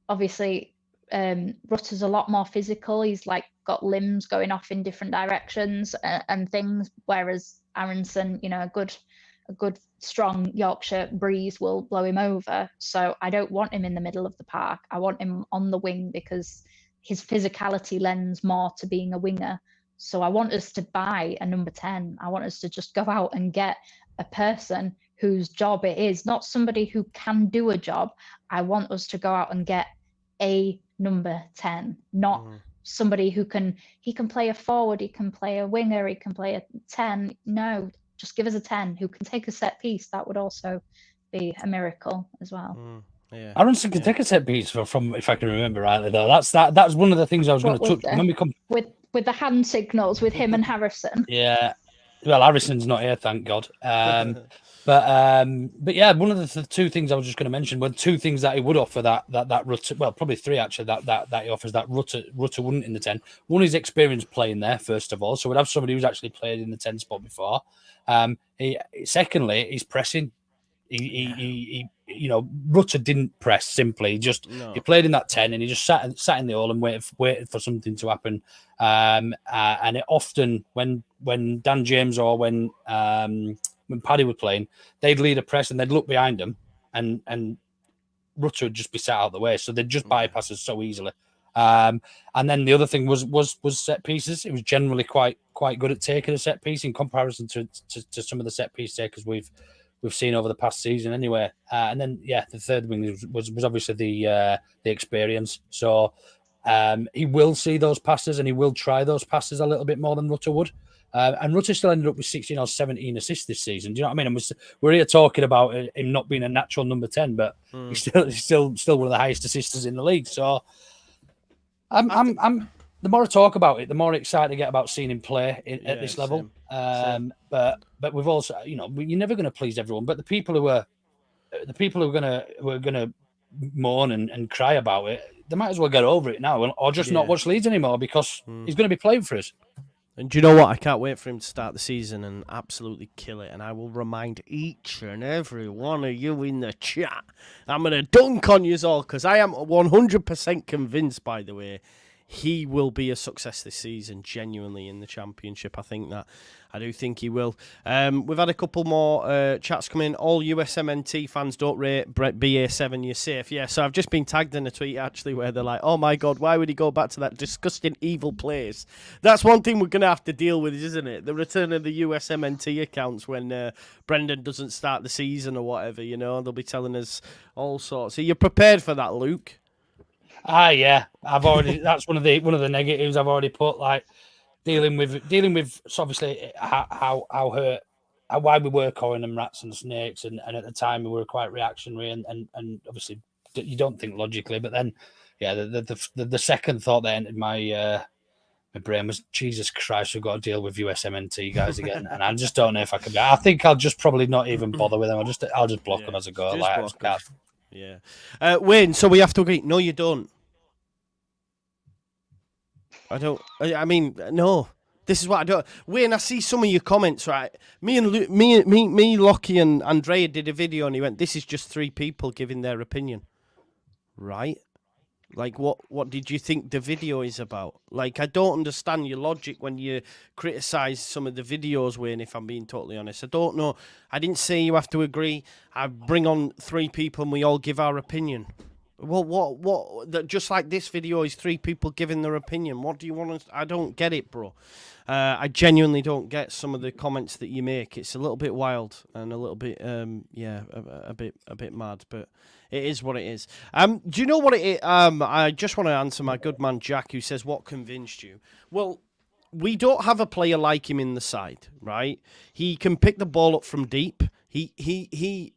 Obviously, Rutter's a lot more physical. He's like got limbs going off in different directions and things, whereas Aaronson, you know, a good strong Yorkshire breeze will blow him over. So I don't want him in the middle of the park. I want him on the wing because his physicality lends more to being a winger. So I want us to buy a number 10. I want us to just go out and get a person whose job it is, not somebody who can do a job. I want us to go out and get a number 10, not somebody who he can play a forward, he can play a winger, he can play a 10. No, just give us a 10 who can take a set piece. That would also be a miracle as well. Yeah. Aaronson can take a set piece from, if I can remember rightly, though. That's one of the things I was going to touch when we come with the hand signals with him and Harrison. Yeah, well, Harrison's not here, thank God. But yeah, one of the two things I was just going to mention were two things that he would offer that Rutter, well, probably three actually, that he offers that Rutter wouldn't in the 10. One is experience playing there, first of all, so we'd have somebody who's actually played in the 10 spot before. Secondly, he's pressing. He you know, Rutter didn't press simply. He played in that 10 and he just sat in the hole and waited for something to happen. And it often when Dan James or when Paddy were playing, they'd lead a press and they'd look behind them and Rutter would just be sat out of the way, so they'd just bypass us so easily. And then the other thing was set pieces. It was generally quite good at taking a set piece in comparison to some of the set piece takers we've seen over the past season anyway. And then, the third wing was obviously the experience. So he will see those passes and he will try those passes a little bit more than Rutter would. And Rutter still ended up with 16 or 17 assists this season. Do you know what I mean? And we're here talking about him not being a natural number 10, but he's still one of the highest assisters in the league. So I'm the more I talk about it, the more excited I get about seeing him play at this level. But we've also, you know, you're never going to please everyone. But the people who are going to moan and cry about it, they might as well get over it now, or just not watch Leeds anymore because he's going to be playing for us. And do you know what? I can't wait for him to start the season and absolutely kill it. And I will remind each and every one of you in the chat, I'm going to dunk on you all because I am 100% convinced, by the way, he will be a success this season, genuinely, in the Championship. I do think he will. We've had a couple more chats come in. All USMNT fans don't rate BA7, you're safe. Yeah, so I've just been tagged in a tweet, actually, where they're like, oh my God, why would he go back to that disgusting evil place? That's one thing we're going to have to deal with, isn't it? The return of the USMNT accounts when Brendan doesn't start the season or whatever, you know. They'll be telling us all sorts. Are you prepared for that, Luke? Yeah, I've already. That's one of the negatives I've already put. Like dealing with so obviously why we were calling them rats and snakes, and at the time we were quite reactionary and obviously you don't think logically, but then the second thought that entered my brain was, Jesus Christ, we've got to deal with USMNT guys again, and I just don't know if I can. I think I'll just probably not even bother with them. I'll just block them as I go. Yeah. Wayne, so we have to agree. No, you don't. I mean, no. This is what I don't. Wayne, I see some of your comments, right? Me, Lockie, and Andrea did a video, and he went, "This is just three people giving their opinion." Right? Like, what did you think the video is about? Like, I don't understand your logic when you criticise some of the videos, Wayne, if I'm being totally honest. I don't know. I didn't say you have to agree. I bring on three people and we all give our opinion. Well, what? Just like this video is three people giving their opinion. What do you want to... I don't get it, bro. I genuinely don't get some of the comments that you make. It's a little bit wild and a little bit, a bit mad, but... It is what it is. Do you know what it is? I just want to answer my good man Jack, who says, what convinced you? Well, we don't have a player like him in the side, right? He can pick the ball up from deep. He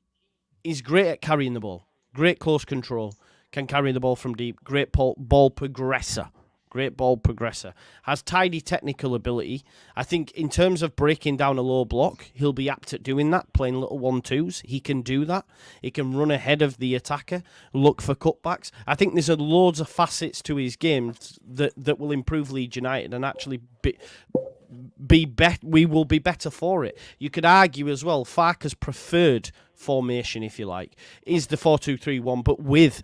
is great at carrying the ball. Great close control. Can carry the ball from deep. Great ball progressor. Great ball progressor. Has tidy technical ability. I think in terms of breaking down a low block, he'll be apt at doing that, playing little 1-2s. He can do that. He can run ahead of the attacker, look for cutbacks. I think there's loads of facets to his game that will improve Leeds United and actually we will be better for it. You could argue as well, Farke's preferred formation, if you like, is the 4-2-3-1, but with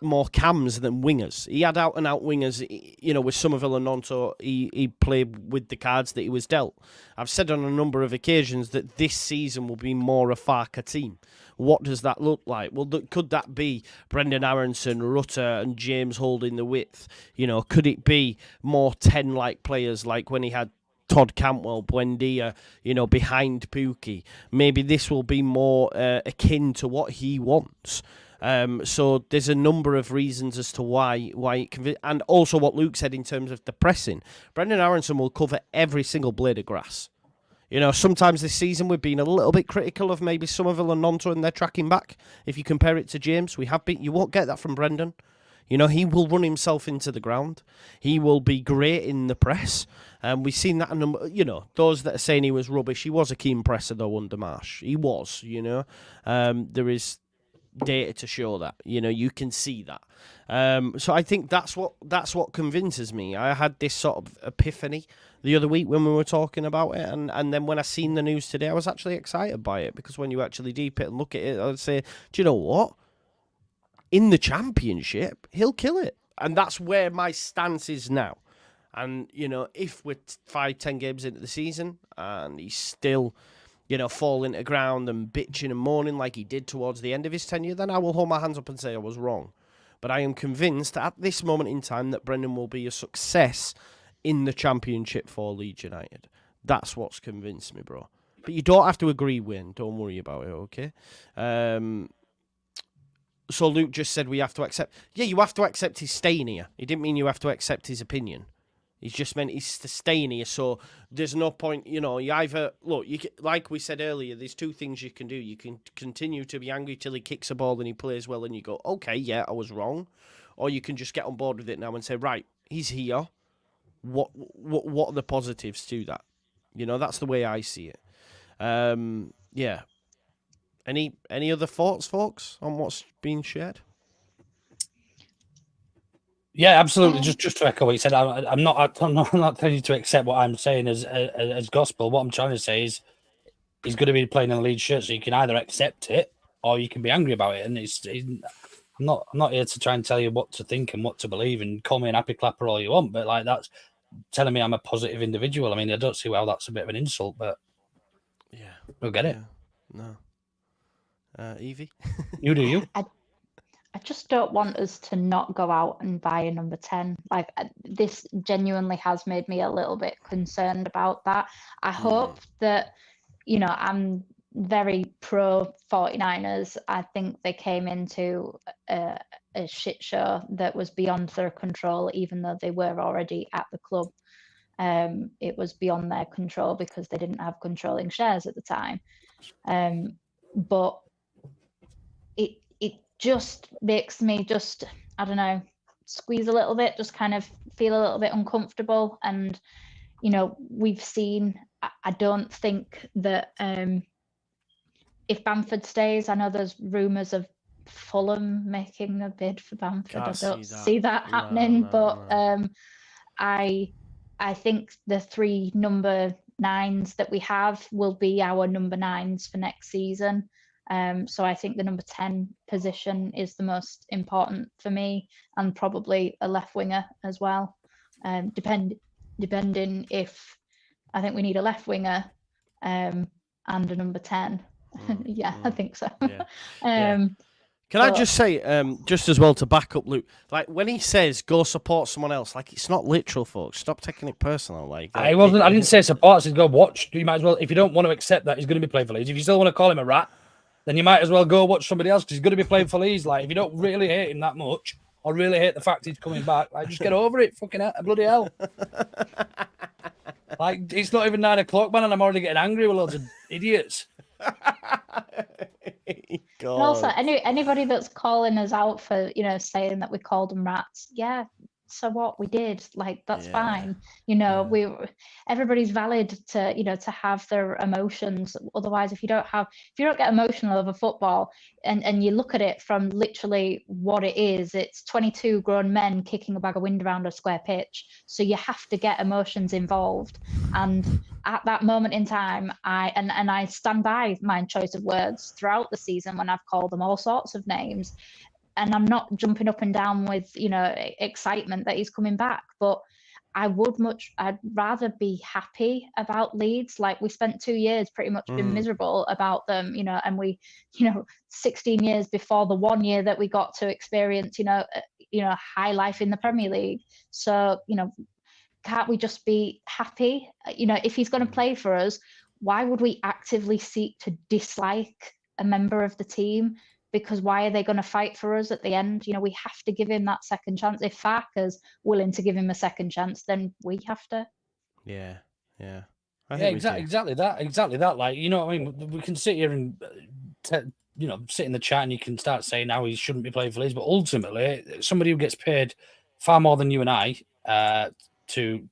more cams than wingers. He had out and out wingers, you know, with Somerville and Nonto. He played with the cards that he was dealt. I've said on a number of occasions that this season will be more a Farker team. What does that look like? Well, could that be Brendan Aaronson, Rutter, and James holding the width? You know, could it be more 10-like players like when he had Todd Cantwell, Buendia, you know, behind Pookie? Maybe this will be more akin to what he wants. So there's a number of reasons as to why it can, and also what Luke said in terms of the pressing. Brendan Aaronson will cover every single blade of grass. You know, sometimes this season we've been a little bit critical of maybe Somerville and Nonto and their tracking back. If you compare it to James, we have been. You won't get that from Brendan. You know, he will run himself into the ground. He will be great in the press. We've seen that, you know, those that are saying he was rubbish. He was a keen presser, though, under Marsh. He was, you know. There is data to show that. You know, you can see that. So I think that's what convinces me. I had this sort of epiphany the other week when we were talking about it, and then when I seen the news today, I was actually excited by it, because when you actually deep it and look at it, I would say, do you know what? In the Championship, he'll kill it. And that's where my stance is now. And, you know, if we're 5-10 games into the season and he's still, you know, falling to ground and bitching and moaning like he did towards the end of his tenure, then I will hold my hands up and say I was wrong. But I am convinced at this moment in time that Brendan will be a success in the Championship for Leeds United. That's what's convinced me, bro. But you don't have to agree, Wayne. Don't worry about it, okay? So Luke just said we have to accept... Yeah, you have to accept his staying here. He didn't mean you have to accept his opinion. He's just meant he's staying here, so there's no point, you know, you either... Look, you can, like we said earlier, there's two things you can do. You can continue to be angry till he kicks a ball and he plays well and you go, okay, yeah, I was wrong. Or you can just get on board with it now and say, right, he's here. What are the positives to that? You know, that's the way I see it. Yeah. Any other thoughts, folks, on what's being shared? Yeah, absolutely. Just to echo what you said, I'm not telling you to accept what I'm saying as gospel. What I'm trying to say is he's going to be playing in the Leeds shirt, so you can either accept it or you can be angry about it. And I'm not here to try and tell you what to think and what to believe and call me an happy clapper all you want, but like that's telling me I'm a positive individual. I mean, I don't see how that's a bit of an insult, but yeah, we'll get it. No. Eevee? You do you. I just don't want us to not go out and buy a number 10. Like, this genuinely has made me a little bit concerned about that. I hope that, you know, I'm very pro 49ers. I think they came into a shit show that was beyond their control, even though they were already at the club. It was beyond their control because they didn't have controlling shares at the time. But it just makes me just, I don't know, squeeze a little bit, just kind of feel a little bit uncomfortable. And, you know, we've seen, I don't think that if Bamford stays, I know there's rumours of Fulham making a bid for Bamford. I don't see that happening, but I think the 3 number 9s that we have will be our number 9s for next season. So I think the number 10 position is the most important for me, and probably a left winger as well. Depending if I think we need a left winger and a number 10. I think so. Can I just say, just as well to back up Luke, like when he says go support someone else, like it's not literal, folks. Stop taking it personal. Like I didn't say support. I said go watch. You might as well, if you don't want to accept that he's going to be playing for Leeds. If you still want to call him a rat, then you might as well go watch somebody else because he's going to be playing for Leeds. Like if you don't really hate him that much, or really hate the fact he's coming back, like just get over it. Fucking hell, bloody hell. Like it's not even 9 o'clock, man, and I'm already getting angry with loads of idiots. And also, anybody that's calling us out for, you know, saying that we called them rats, yeah, so what, we did, like that's fine, you know. Everybody's valid to, you know, to have their emotions. Otherwise, if you don't get emotional over football and you look at it from literally what it is, it's 22 grown men kicking a bag of wind around a square pitch, so you have to get emotions involved. And at that moment in time, I stand by my choice of words throughout the season when I've called them all sorts of names. and I'm not jumping up and down with, excitement that he's coming back, but I'd rather be happy about Leeds. Like, we spent 2 years pretty much being miserable about them, and we, 16 years before the 1 year that we got to experience, high life in the Premier League. So, can't we just be happy? If he's going to play for us, why would we actively seek to dislike a member of the team? Because why are they going to fight for us at the end? We have to give him that second chance. If Farker's willing to give him a second chance, then we have to. Yeah. Yeah, exactly that. Like, what I mean? We can sit here and sit in the chat and you can start saying how he shouldn't be playing for Leeds, but ultimately, somebody who gets paid far more than you and I to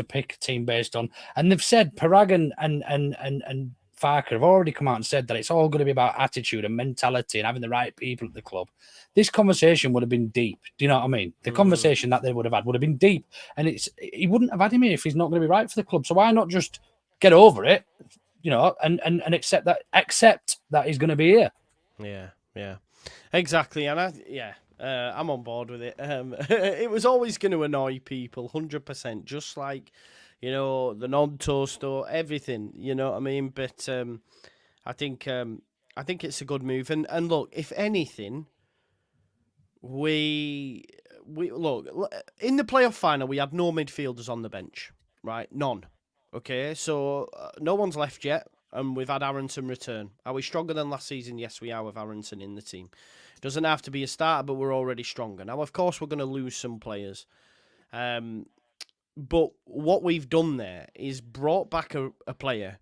pick a team based on, and they've said Parag and Farker have already come out and said that it's all going to be about attitude and mentality and having the right people at the club. This conversation would have been deep. Do you know what I mean? The conversation that they would have had would have been deep, and he wouldn't have had him here if he's not going to be right for the club. So why not just get over it, and accept that he's going to be here? Yeah, exactly. And I'm on board with it. It was always going to annoy people, 100%, just like, the non-toast or everything, you know what I mean? But I think it's a good move. And look, if anything, we look in the playoff final, we had no midfielders on the bench, right? None. Okay, so no one's left yet, and we've had Aaronson return. Are we stronger than last season? Yes, we are, with Aaronson in the team. Doesn't have to be a starter, but we're already stronger. Now, of course, we're going to lose some players. But what we've done there is brought back a player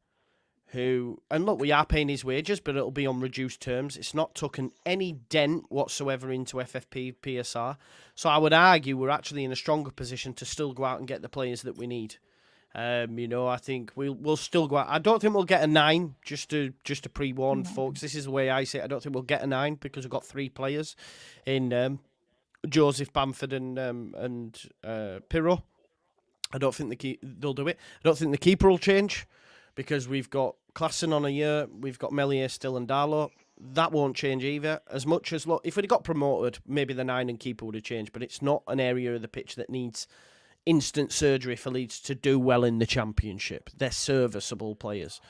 who, and look, we are paying his wages, but it'll be on reduced terms. It's not taken any dent whatsoever into FFP, PSR. So I would argue we're actually in a stronger position to still go out and get the players that we need. I think we'll still go out. I don't think we'll get a 9, just to pre-warn folks. This is the way I say it. I don't think we'll get a 9 because we've got 3 players in Joseph, Bamford and Pirro. I don't think they'll do it. I don't think the keeper will change because we've got Klassen on a year. We've got Melier still and Darlow. That won't change either. As much as, look, if we'd got promoted, maybe the 9 and keeper would have changed, but it's not an area of the pitch that needs instant surgery for Leeds to do well in the Championship. They're serviceable players.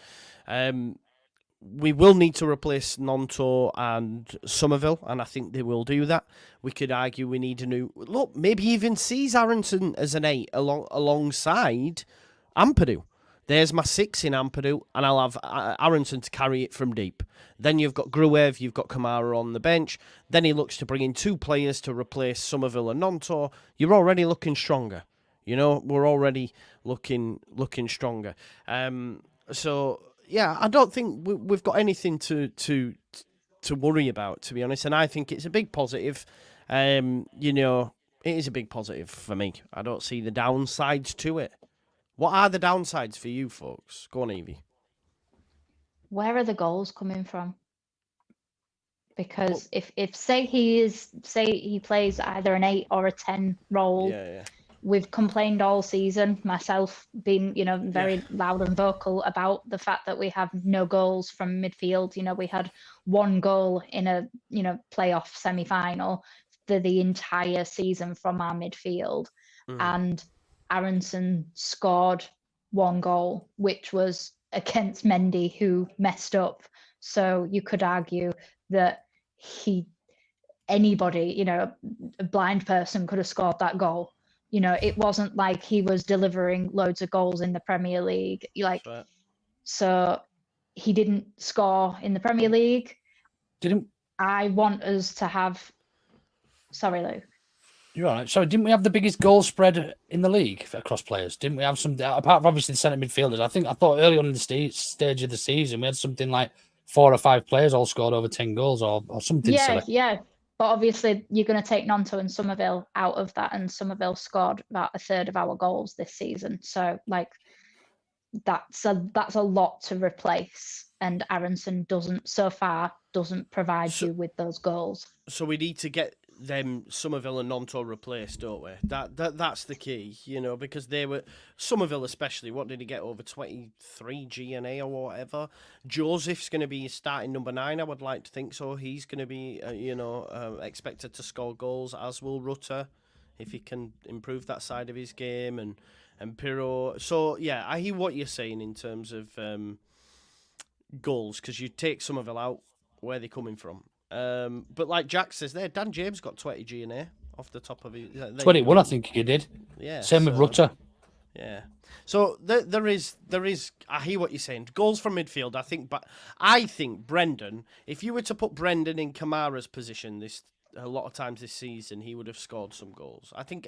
We will need to replace Nonto and Somerville, and I think they will do that. We could argue we need a new... Look, maybe even sees Aaronson as an 8 alongside Ampadu. There's my 6 in Ampadu, and I'll have Aaronson to carry it from deep. Then you've got Gruev, you've got Kamara on the bench. Then he looks to bring in 2 players to replace Somerville and Nonto. You're already looking stronger. We're already looking stronger. So... yeah, I don't think we've got anything to worry about, to be honest. And I think it's a big positive. It is a big positive for me. I don't see the downsides to it. What are the downsides for you folks? Go on, Eevee. Where are the goals coming from? Because if say he plays either an 8 or a 10 role. Yeah. We've complained all season, myself being, very loud and vocal about the fact that we have no goals from midfield. We had 1 goal in a, playoff semi-final for the entire season from our midfield. And Aaronson scored 1 goal, which was against Mendy, who messed up. So you could argue that anybody, a blind person could have scored that goal. It wasn't like he was delivering loads of goals in the Premier League. Right. So he didn't score in the Premier League. I want us to have... Sorry, Lou. You're all right. So didn't we have the biggest goal spread in the league across players? Didn't we have some, apart from obviously the centre midfielders? I thought early on in the stage of the season, we had something like 4 or 5 players all scored over 10 goals or something silly. Yeah. But obviously, you're going to take Nonto and Somerville out of that, and Somerville scored about a third of our goals this season. So, that's a lot to replace, and Aaronson doesn't provide you with those goals. So we need to get them Somerville and Nanto replace, don't we? That's the key, because they were Somerville especially. What did he get, over 23 GNA or whatever? Joseph's going to be starting number 9. I would like to think so. He's going to be expected to score goals, as will Rutter, if he can improve that side of his game, and Pirro. So yeah, I hear what you're saying in terms of goals, because you take Somerville out, where they're coming from. But like Jack says there, Dan James got 20 GNA off the top of his. 21, I think he did. Yeah. Same with Rutter. Yeah. So there is. I hear what you're saying. Goals from midfield, I think, but I think Brendan. If you were to put Brendan in Kamara's position a lot of times this season, he would have scored some goals. I think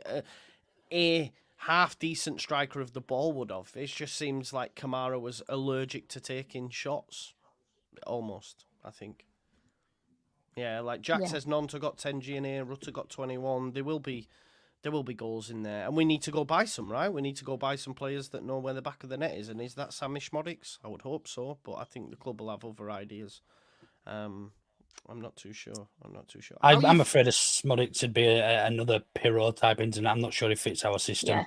a half decent striker of the ball would have. It just seems like Kamara was allergic to taking shots, almost. I think. Yeah, like Jack says, Nonto got 10 GNA, Rutter got 21. There will be goals in there, and we need to go buy some, right? We need to go buy some players that know where the back of the net is, and is that Sammy Schmodics? I would hope so, but I think the club will have other ideas. I'm not too sure. I'm afraid of Schmodics would be another Pirro type internet. I'm not sure it fits our system.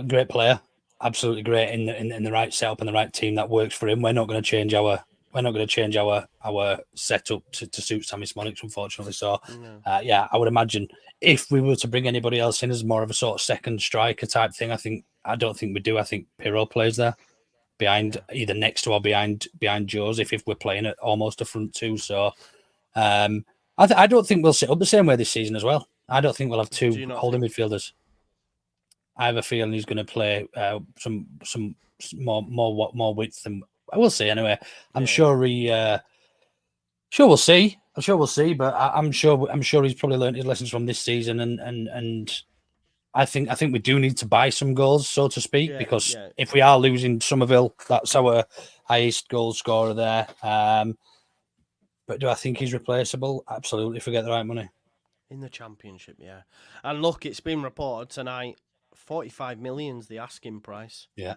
Great player, absolutely great in the right setup and the right team that works for him. We're not going to change our setup to suit Sammy Schmodics, unfortunately. So I would imagine if we were to bring anybody else in as more of a sort of second striker type thing, I don't think we do. I think Pirro plays there behind, either next to or behind Joseph, if we're playing at almost a front two. So I don't think we'll sit up the same way this season as well. I don't think we'll have two holding midfielders. I have a feeling he's going to play some more width than. I will see anyway. I'm sure we'll see. But I'm sure he's probably learned his lessons from this season, and I think we do need to buy some goals, so to speak, because if we are losing Somerville, that's our highest goal scorer there. But do I think he's replaceable? Absolutely. Forget the right money in the Championship. Yeah, and look, it's been reported tonight. 45 million's the asking price. Yeah,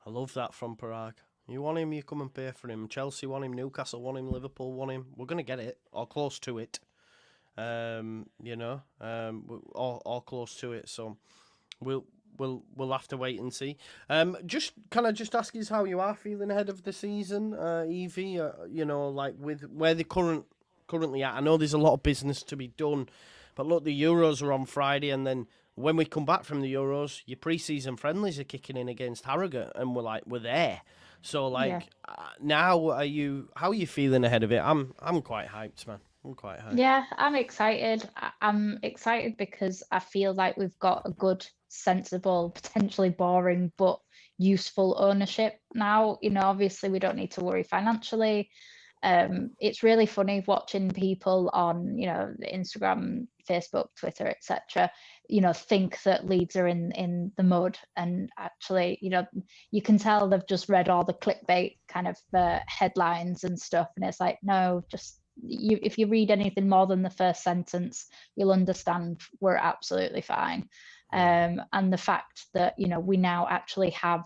I love that from Parag. You want him, you come and pay for him. Chelsea want him, Newcastle want him, Liverpool want him. We're going to get it, or close to it. Or close to it. So we'll have to wait and see. Can I just ask you how you are feeling ahead of the season, Eevee? Like with where they're currently at. I know there's a lot of business to be done, but look, the Euros are on Friday, and then when we come back from the Euros, your pre-season friendlies are kicking in against Harrogate, and we're there. So now, how are you feeling ahead of it? I'm quite hyped, man. I'm quite hyped. Yeah, I'm excited. I'm excited because I feel like we've got a good, sensible, potentially boring, but useful ownership now. Obviously we don't need to worry financially. It's really funny watching people on, Instagram, Facebook, Twitter, etc., think that Leeds are in the mud, and actually, you can tell they've just read all the clickbait kind of headlines and stuff, and it's like, no, just if you read anything more than the first sentence, you'll understand we're absolutely fine. And the fact that we now actually have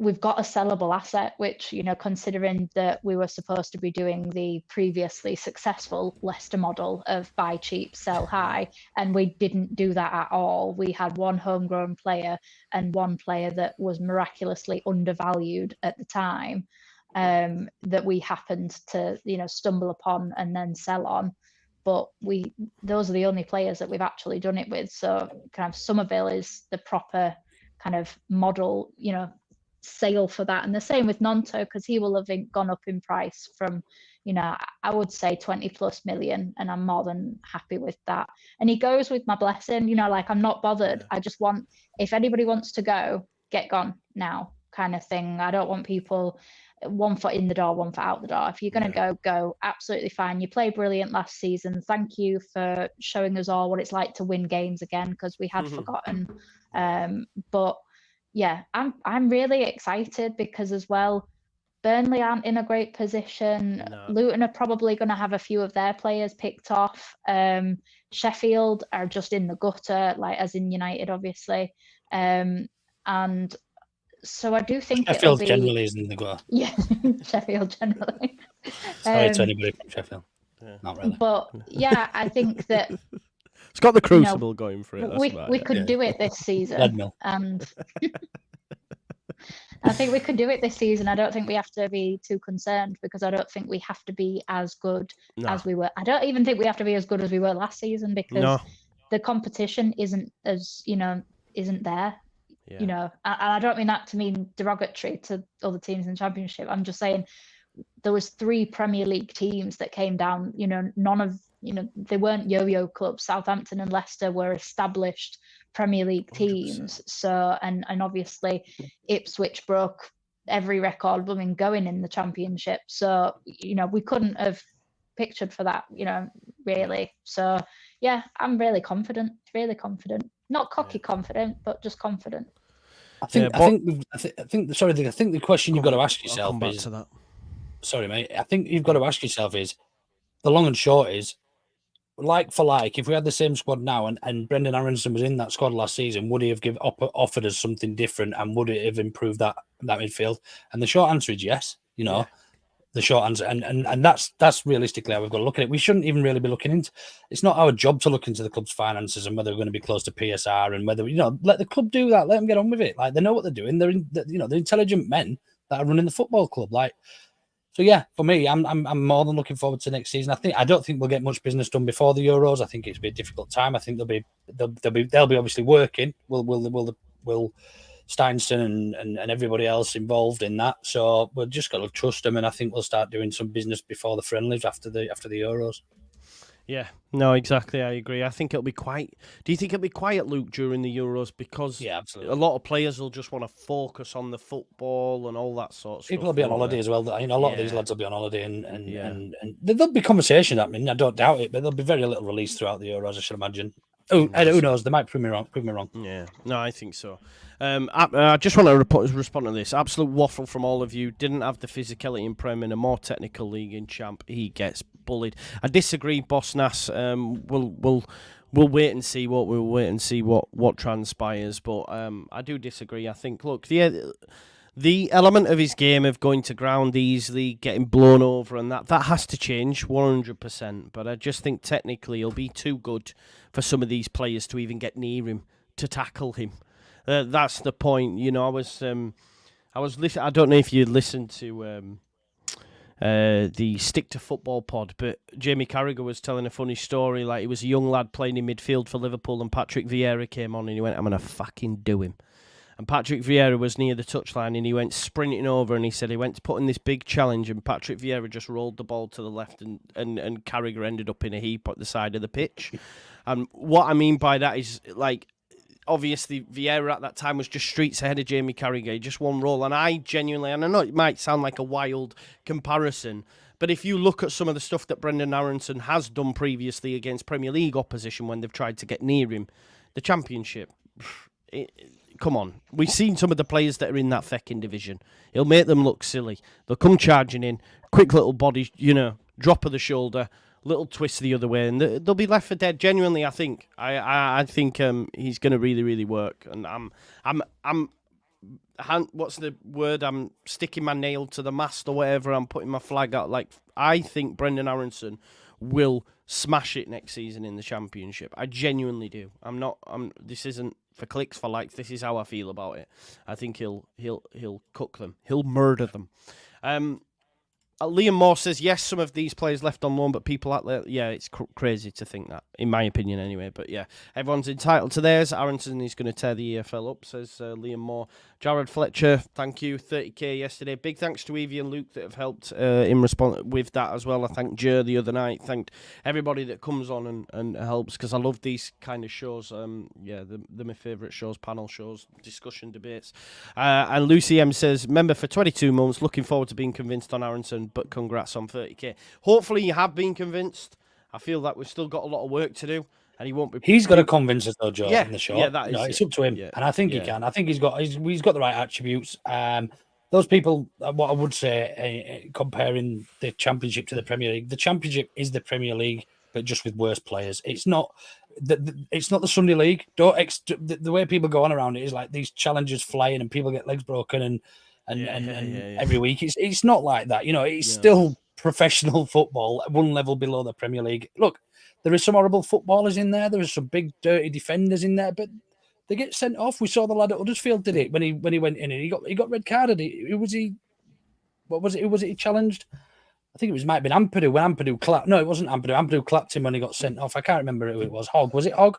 we've got a sellable asset, which, considering that we were supposed to be doing the previously successful Leicester model of buy cheap, sell high, and we didn't do that at all. We had one homegrown player and one player that was miraculously undervalued at the time, that we happened to, stumble upon and then sell on. But those are the only players that we've actually done it with. So kind of Somerville is the proper kind of model, sale for that. And the same with Nonto, because he will have gone up in price from, I would say 20 plus million, and I'm more than happy with that. And he goes with my blessing, I'm not bothered. I just want, if anybody wants to go, get gone now kind of thing. I don't want people one foot in the door, one foot out the door. If you're going to go, absolutely fine. You played brilliant last season. Thank you for showing us all what it's like to win games again, because we had forgotten. But yeah, I'm really excited because as well, Burnley aren't in a great position. No. Luton are probably going to have a few of their players picked off. Sheffield are just in the gutter, like as in United, obviously. And So I do think Sheffield it'll be generally isn't the go. yeah, Sheffield generally. Sorry to anybody from Sheffield. Yeah. Not really. But yeah, I think that it's got the crucible going for it. We could do it this season, Leadmill. and I think we could do it this season. I don't think we have to be too concerned because I don't think we have to be as good as we were. I don't even think we have to be as good as we were last season because the competition isn't as isn't there. Yeah. And I don't mean that to mean derogatory to other teams in the Championship. I'm just saying there was 3 Premier League teams that came down. None of they weren't yo-yo clubs. Southampton and Leicester were established Premier League teams. 100%. So and obviously Ipswich broke every record going in the Championship. So we couldn't have pictured for that. Really. So yeah, I'm really confident. Really confident. Not cocky confident, but just confident. I think the question you've got to ask yourself is. To that. Sorry, mate. I think you've got to ask yourself is the long and short is like for like. If we had the same squad now and Brendan Aaronson was in that squad last season, would he have offered us something different and would it have improved that midfield? And the short answer is yes. The short answer, and that's realistically how we've got to look at it. We shouldn't even really be looking into. It's not our job to look into the club's finances and whether we're going to be close to PSR and whether let the club do that. Let them get on with it. Like they know what they're doing. They're intelligent men that are running the football club. So yeah, for me, I'm more than looking forward to next season. I don't think we'll get much business done before the Euros. I think it's be a difficult time. I think they'll be obviously working. Will Steinson and everybody else involved in that. So we've just got to trust them, and I think we'll start doing some business before the friendlies after the Euros. Yeah, no, exactly. I agree. I think it'll be quite. Do you think it'll be quiet, Luke, during the Euros? Because absolutely. A lot of players will just want to focus on the football and all that sort of stuff. People will be on holiday as well. A lot of these lads will be on holiday, and there'll be conversation happening. I don't doubt it, but there'll be very little release throughout the Euros, I should imagine. Who knows? They might prove me wrong. Yeah, no, I think so. I just want to respond to this. Absolute waffle from all of you. Didn't have the physicality in Prem in a more technical league in Champ. He gets bullied. I disagree, Boss Nass. We'll wait and see what transpires. But I do disagree. I think the element of his game of going to ground easily, getting blown over, and that has to change 100%. But I just think technically he'll be too good for some of these players to even get near him to tackle him. That's the point. I was listening. I don't know if you listened to the Stick to Football pod, but Jamie Carragher was telling a funny story. Like he was a young lad playing in midfield for Liverpool, and Patrick Vieira came on, and he went, "I'm gonna fucking do him." And Patrick Vieira was near the touchline, and he went sprinting over, and he said he went to put in this big challenge, and Patrick Vieira just rolled the ball to the left, and Carragher ended up in a heap at the side of the pitch. And what I mean by that is, obviously Vieira at that time was just streets ahead of Jamie Carragher, just one roll. And I genuinely, and I know it might sound like a wild comparison, but if you look at some of the stuff that Brendan Aaronson has done previously against Premier League opposition when they've tried to get near him, the Championship, come on. We've seen some of the players that are in that fecking division. He'll make them look silly. They'll come charging in, quick little body, drop of the shoulder, little twist the other way, and they'll be left for dead. Genuinely, I think. I think he's going to really, really work. And what's the word? I'm sticking my nail to the mast or whatever. I'm putting my flag out. I think Brendan Aaronson will smash it next season in the Championship. I genuinely do. This isn't for clicks, for likes. This is how I feel about it. I think he'll cook them. He'll murder them. Liam Moore says, yes, some of these players left on loan, but people out there, it's crazy to think that, in my opinion anyway. But yeah, everyone's entitled to theirs. Aaronson is going to tear the EFL up, says Liam Moore. Jared Fletcher, thank you, 30k yesterday. Big thanks to Eevee and Luke that have helped in response with that as well. I thanked Jer the other night. Thanked everybody that comes on and helps, because I love these kind of shows. They're my favourite shows, panel shows, discussion debates. And Lucy M says, member for 22 months, looking forward to being convinced on Aaronson, but congrats on 30k. Hopefully you have been convinced. I feel that we've still got a lot of work to do. And he won't be. He's got to convince us, though, Joe, in the show. Yeah, that is it's up to him, and I think he can. I think he's got the right attributes. Those people, what I would say, comparing the Championship to the Premier League, the Championship is the Premier League, but just with worse players. It's not it's not the Sunday League. Don't the way people go on around it is like these challenges flying and people get legs broken and every week. It's not like that. You know, it's still professional football at one level below the Premier League. Look, there is some horrible footballers in there. There are some big dirty defenders in there, but they get sent off. We saw the lad at Huddersfield did it when he went in and he got red carded. Who was he? What was it? Who was it he challenged? I think it might have been Ampadu when Ampadu clapped. No, it wasn't Ampadu. Ampadu clapped him when he got sent off. I can't remember who it was. Hogg. Was it Hogg?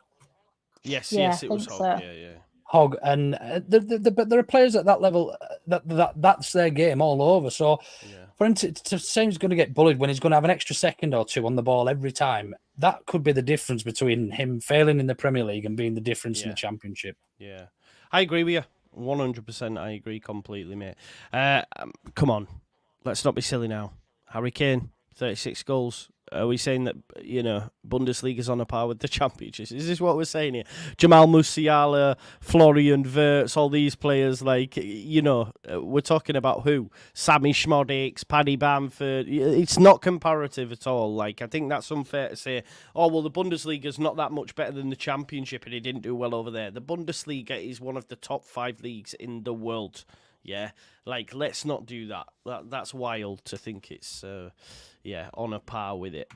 Yes, Yeah, yes, it was Hogg. so. Yeah. Hogg. And but there are players at that level that's their game all over. So for him to say he's going to get bullied when he's going to have an extra second or two on the ball every time, that could be the difference between him failing in the Premier League and being the difference in the Championship. Yeah, I agree with you. 100%. I agree completely, mate. Come on, let's not be silly now. Harry Kane, 36 goals. Are we saying that, you know, Bundesliga's on a par with the Championships? Is this what we're saying here? Jamal Musiala, Florian Wirtz, all these players, like, you know, we're talking about who? Sammy Schmodix, Paddy Bamford. It's not comparative at all. Like, I think that's unfair to say, oh, well, the Bundesliga's not that much better than the Championship and he didn't do well over there. The Bundesliga is one of the top 5 leagues in the world. Yeah, like, let's not do that. That's wild to think it's, on a par with it.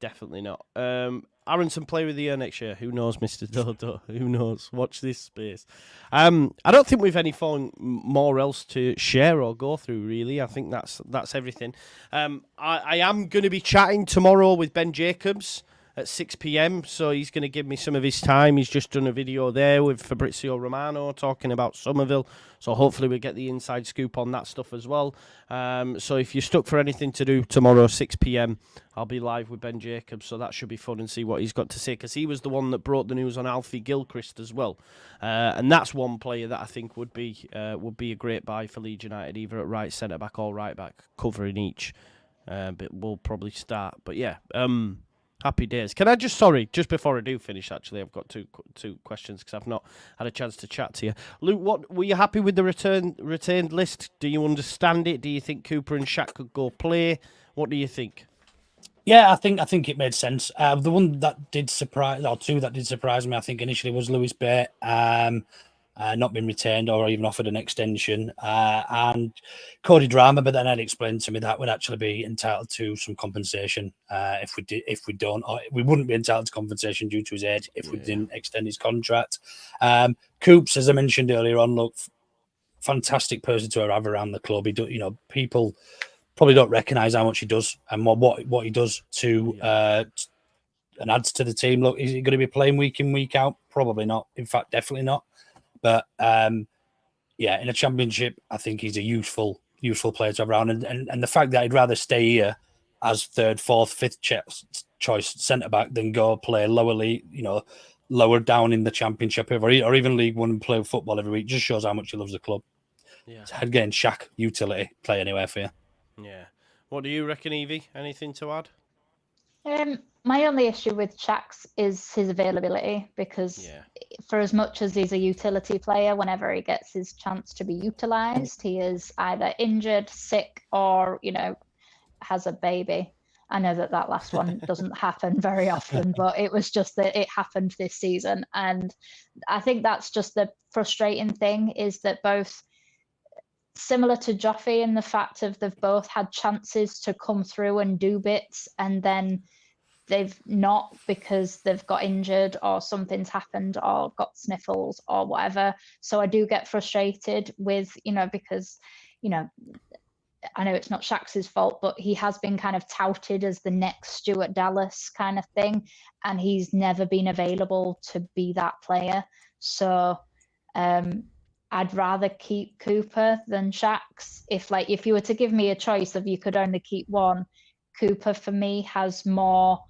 Definitely not. Aaronson Player of the Year next year. Who knows, Mr. Dodo? Who knows? Watch this space. I don't think we've anything more else to share or go through, really. I think that's everything. I am going to be chatting tomorrow with Ben Jacobs at 6 p.m, so he's going to give me some of his time. He's just done a video there with Fabrizio Romano talking about Somerville, so hopefully we get the inside scoop on that stuff as well. So if you're stuck for anything to do tomorrow, 6 p.m, I'll be live with Ben Jacobs, so that should be fun and see what he's got to say, because he was the one that brought the news on Alfie Gilchrist as well. And that's one player that I think would be a great buy for Leeds United, either at right centre-back or right-back, covering each. But we'll probably start. But yeah, happy days. Can I just before I do finish, actually, I've got two questions because I've not had a chance to chat to you. Luke, what were you happy with the retained list? Do you understand it? Do you think Cooper and Shaq could go play? What do you think? Yeah, I think it made sense. The one that did surprise, or two that did surprise me, I think initially was Lewis Bate. Not been retained or even offered an extension, and Cody Drama, but then Ed explained to me that would actually be entitled to some compensation if we don't, or we wouldn't be entitled to compensation due to his age if we didn't extend his contract. Coops, as I mentioned earlier on, look, fantastic person to have around the club. He do, you know, people probably don't recognise how much he does and what he does to and adds to the team. Look, is he going to be playing week in, week out? Probably not. In fact, definitely not. But in a Championship, I think he's a useful player to have around, and the fact that he'd rather stay here as third, fourth, fifth choice centre back than go play lower league, you know, lower down in the Championship or even League One and play football every week, just shows how much he loves the club. Yeah, again, Shaq utility play anywhere for you. Yeah, what do you reckon, Eevee? Anything to add? My only issue with Shax is his availability, because for as much as he's a utility player, whenever he gets his chance to be utilised, he is either injured, sick, or, you know, has a baby. I know that last one doesn't happen very often, but it was just that it happened this season. And I think that's just the frustrating thing, is that both, similar to Joffy in the fact of they've both had chances to come through and do bits, and then they've not, because they've got injured or something's happened or got sniffles or whatever. So I do get frustrated with, you know, because, you know, I know it's not Shax's fault, but he has been kind of touted as the next Stuart Dallas kind of thing, and he's never been available to be that player. So I'd rather keep Cooper than Shax. If you were to give me a choice of you could only keep one, Cooper for me has more.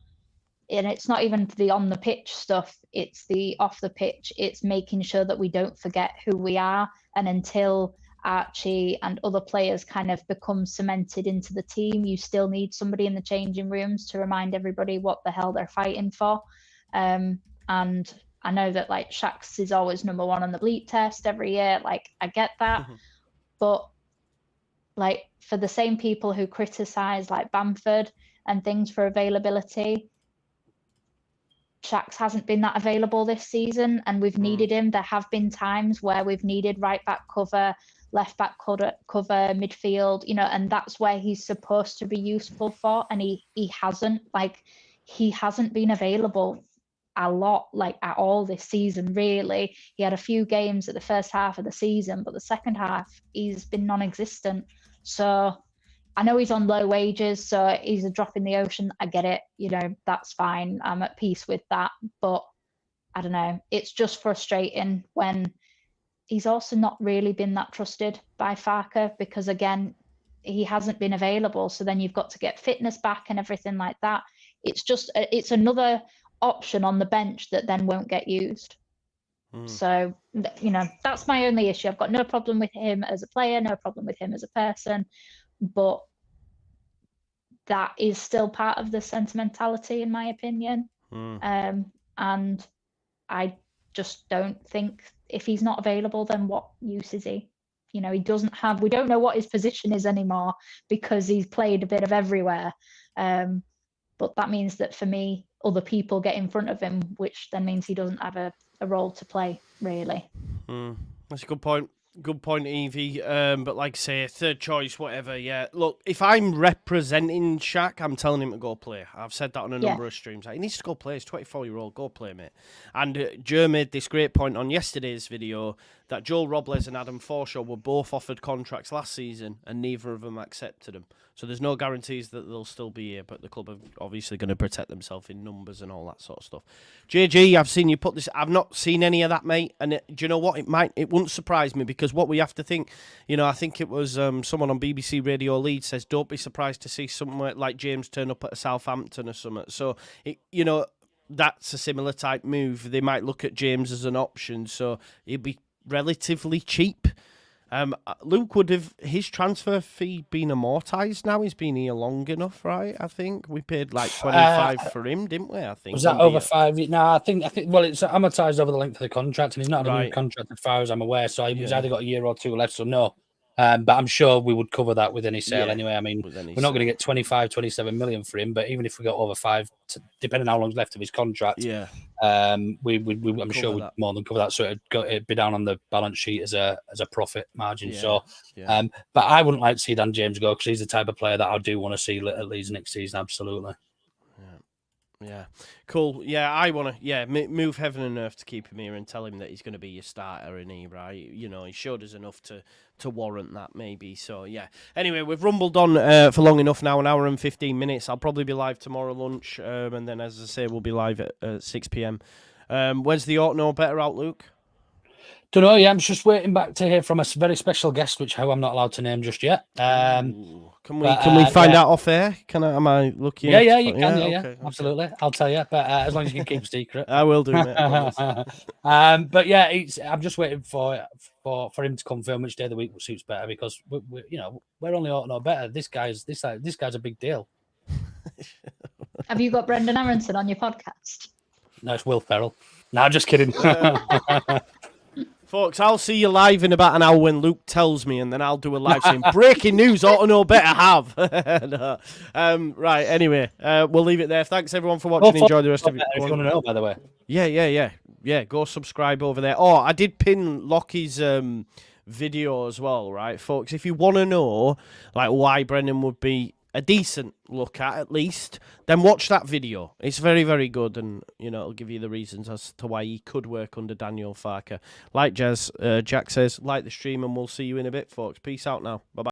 And it's not even the on the pitch stuff, it's the off the pitch. It's making sure that we don't forget who we are. And until Archie and other players kind of become cemented into the team, you still need somebody in the changing rooms to remind everybody what the hell they're fighting for. And I know that like Shax is always number one on the bleep test every year. Like, I get that. But like, for the same people who criticize like Bamford and things for availability, Shax hasn't been that available this season, and we've needed him. There have been times where we've needed right back cover, left back cover, midfield, and that's where he's supposed to be useful for, and he hasn't. Like, he hasn't been available a lot, like at all this season, really. He had a few games at the first half of the season, but the second half he's been non-existent. So I know he's on low wages, so he's a drop in the ocean. I get it, that's fine. I'm at peace with that. But I don't know, it's just frustrating when he's also not really been that trusted by Farke, because again, he hasn't been available. So then you've got to get fitness back and everything like that. It's another option on the bench that then won't get used. So, that's my only issue. I've got no problem with him as a player, no problem with him as a person, but that is still part of the sentimentality, in my opinion. And I just don't think, if he's not available, then what use is he? We don't know what his position is anymore, because he's played a bit of everywhere. But that means that, for me, other people get in front of him, which then means he doesn't have a role to play, really. That's a good point. Good point, Eevee. But like I say, third choice, whatever. Yeah, look, if I'm representing Shaq, I'm telling him to go play. I've said that on a number of streams. He needs to go play. He's 24-year-old. Go play, mate. And Joe made this great point on yesterday's video that Joel Robles and Adam Forshaw were both offered contracts last season, and neither of them accepted them. So there's no guarantees that they'll still be here, but the club are obviously going to protect themselves in numbers and all that sort of stuff. JG, I've seen you put this. I've not seen any of that, mate. And do you know what? It wouldn't surprise me, because what we have to think, I think it was someone on BBC Radio Leeds says, don't be surprised to see somewhere like James turn up at a Southampton or something. So, that's a similar type move. They might look at James as an option, so he'd be relatively cheap. Luke, would have his transfer fee been amortised now? He's been here long enough, right? I think we paid like 25 for him, didn't we? I think. Was that over 5? No, I think. Well, it's amortised over the length of the contract, and he's not a new contract as far as I'm aware. So he's either got a year or two left. So no. But I'm sure we would cover that with any sale anyway. I mean, we're not going to get 25, 27 million for him, but even if we got over 5, depending on how long's left of his contract, I'm sure we'd more than cover that. So it'd be down on the balance sheet as a profit margin. But I wouldn't like to see Dan James go, because he's the type of player that I do want to see at Leeds next season. Absolutely. Yeah, cool. Yeah, I want to. Move heaven and earth to keep him here and tell him that he's going to be your starter, isn't he? Right? He showed us enough to warrant that, maybe. So yeah. Anyway, we've rumbled on for long enough now, an hour and 15 minutes. I'll probably be live tomorrow lunch, and then, as I say, we'll be live at 6 p.m. When's the Ought Know Better out, Luke? Don't know. Yeah, I'm just waiting back to hear from a very special guest, which I'm not allowed to name just yet. Can we find out off air? Am I lucky? Yeah, you can. Okay. Absolutely. I'll tell you, but as long as you can keep a secret, I will do, mate. But yeah, I'm just waiting for him to confirm which day of the week suits better, because we're only Ought Know Better. This guy's a big deal. Have you got Brendan Aaronson on your podcast? No, it's Will Ferrell. No, just kidding. Folks, I'll see you live in about an hour when Luke tells me, and then I'll do a live stream. Breaking news, Ought to Know Better have. No. Right, anyway, we'll leave it there. Thanks, everyone, for watching. Enjoy the rest of it. If you want to know, by the way. Yeah, go subscribe over there. Oh, I did pin Lockie's video as well, right, folks? If you want to know like why Brendan would be a decent look at least, then watch that video. It's very, very good, and it'll give you the reasons as to why he could work under Daniel Farke. Like Jack says, like the stream, and we'll see you in a bit, folks. Peace out now. Bye bye.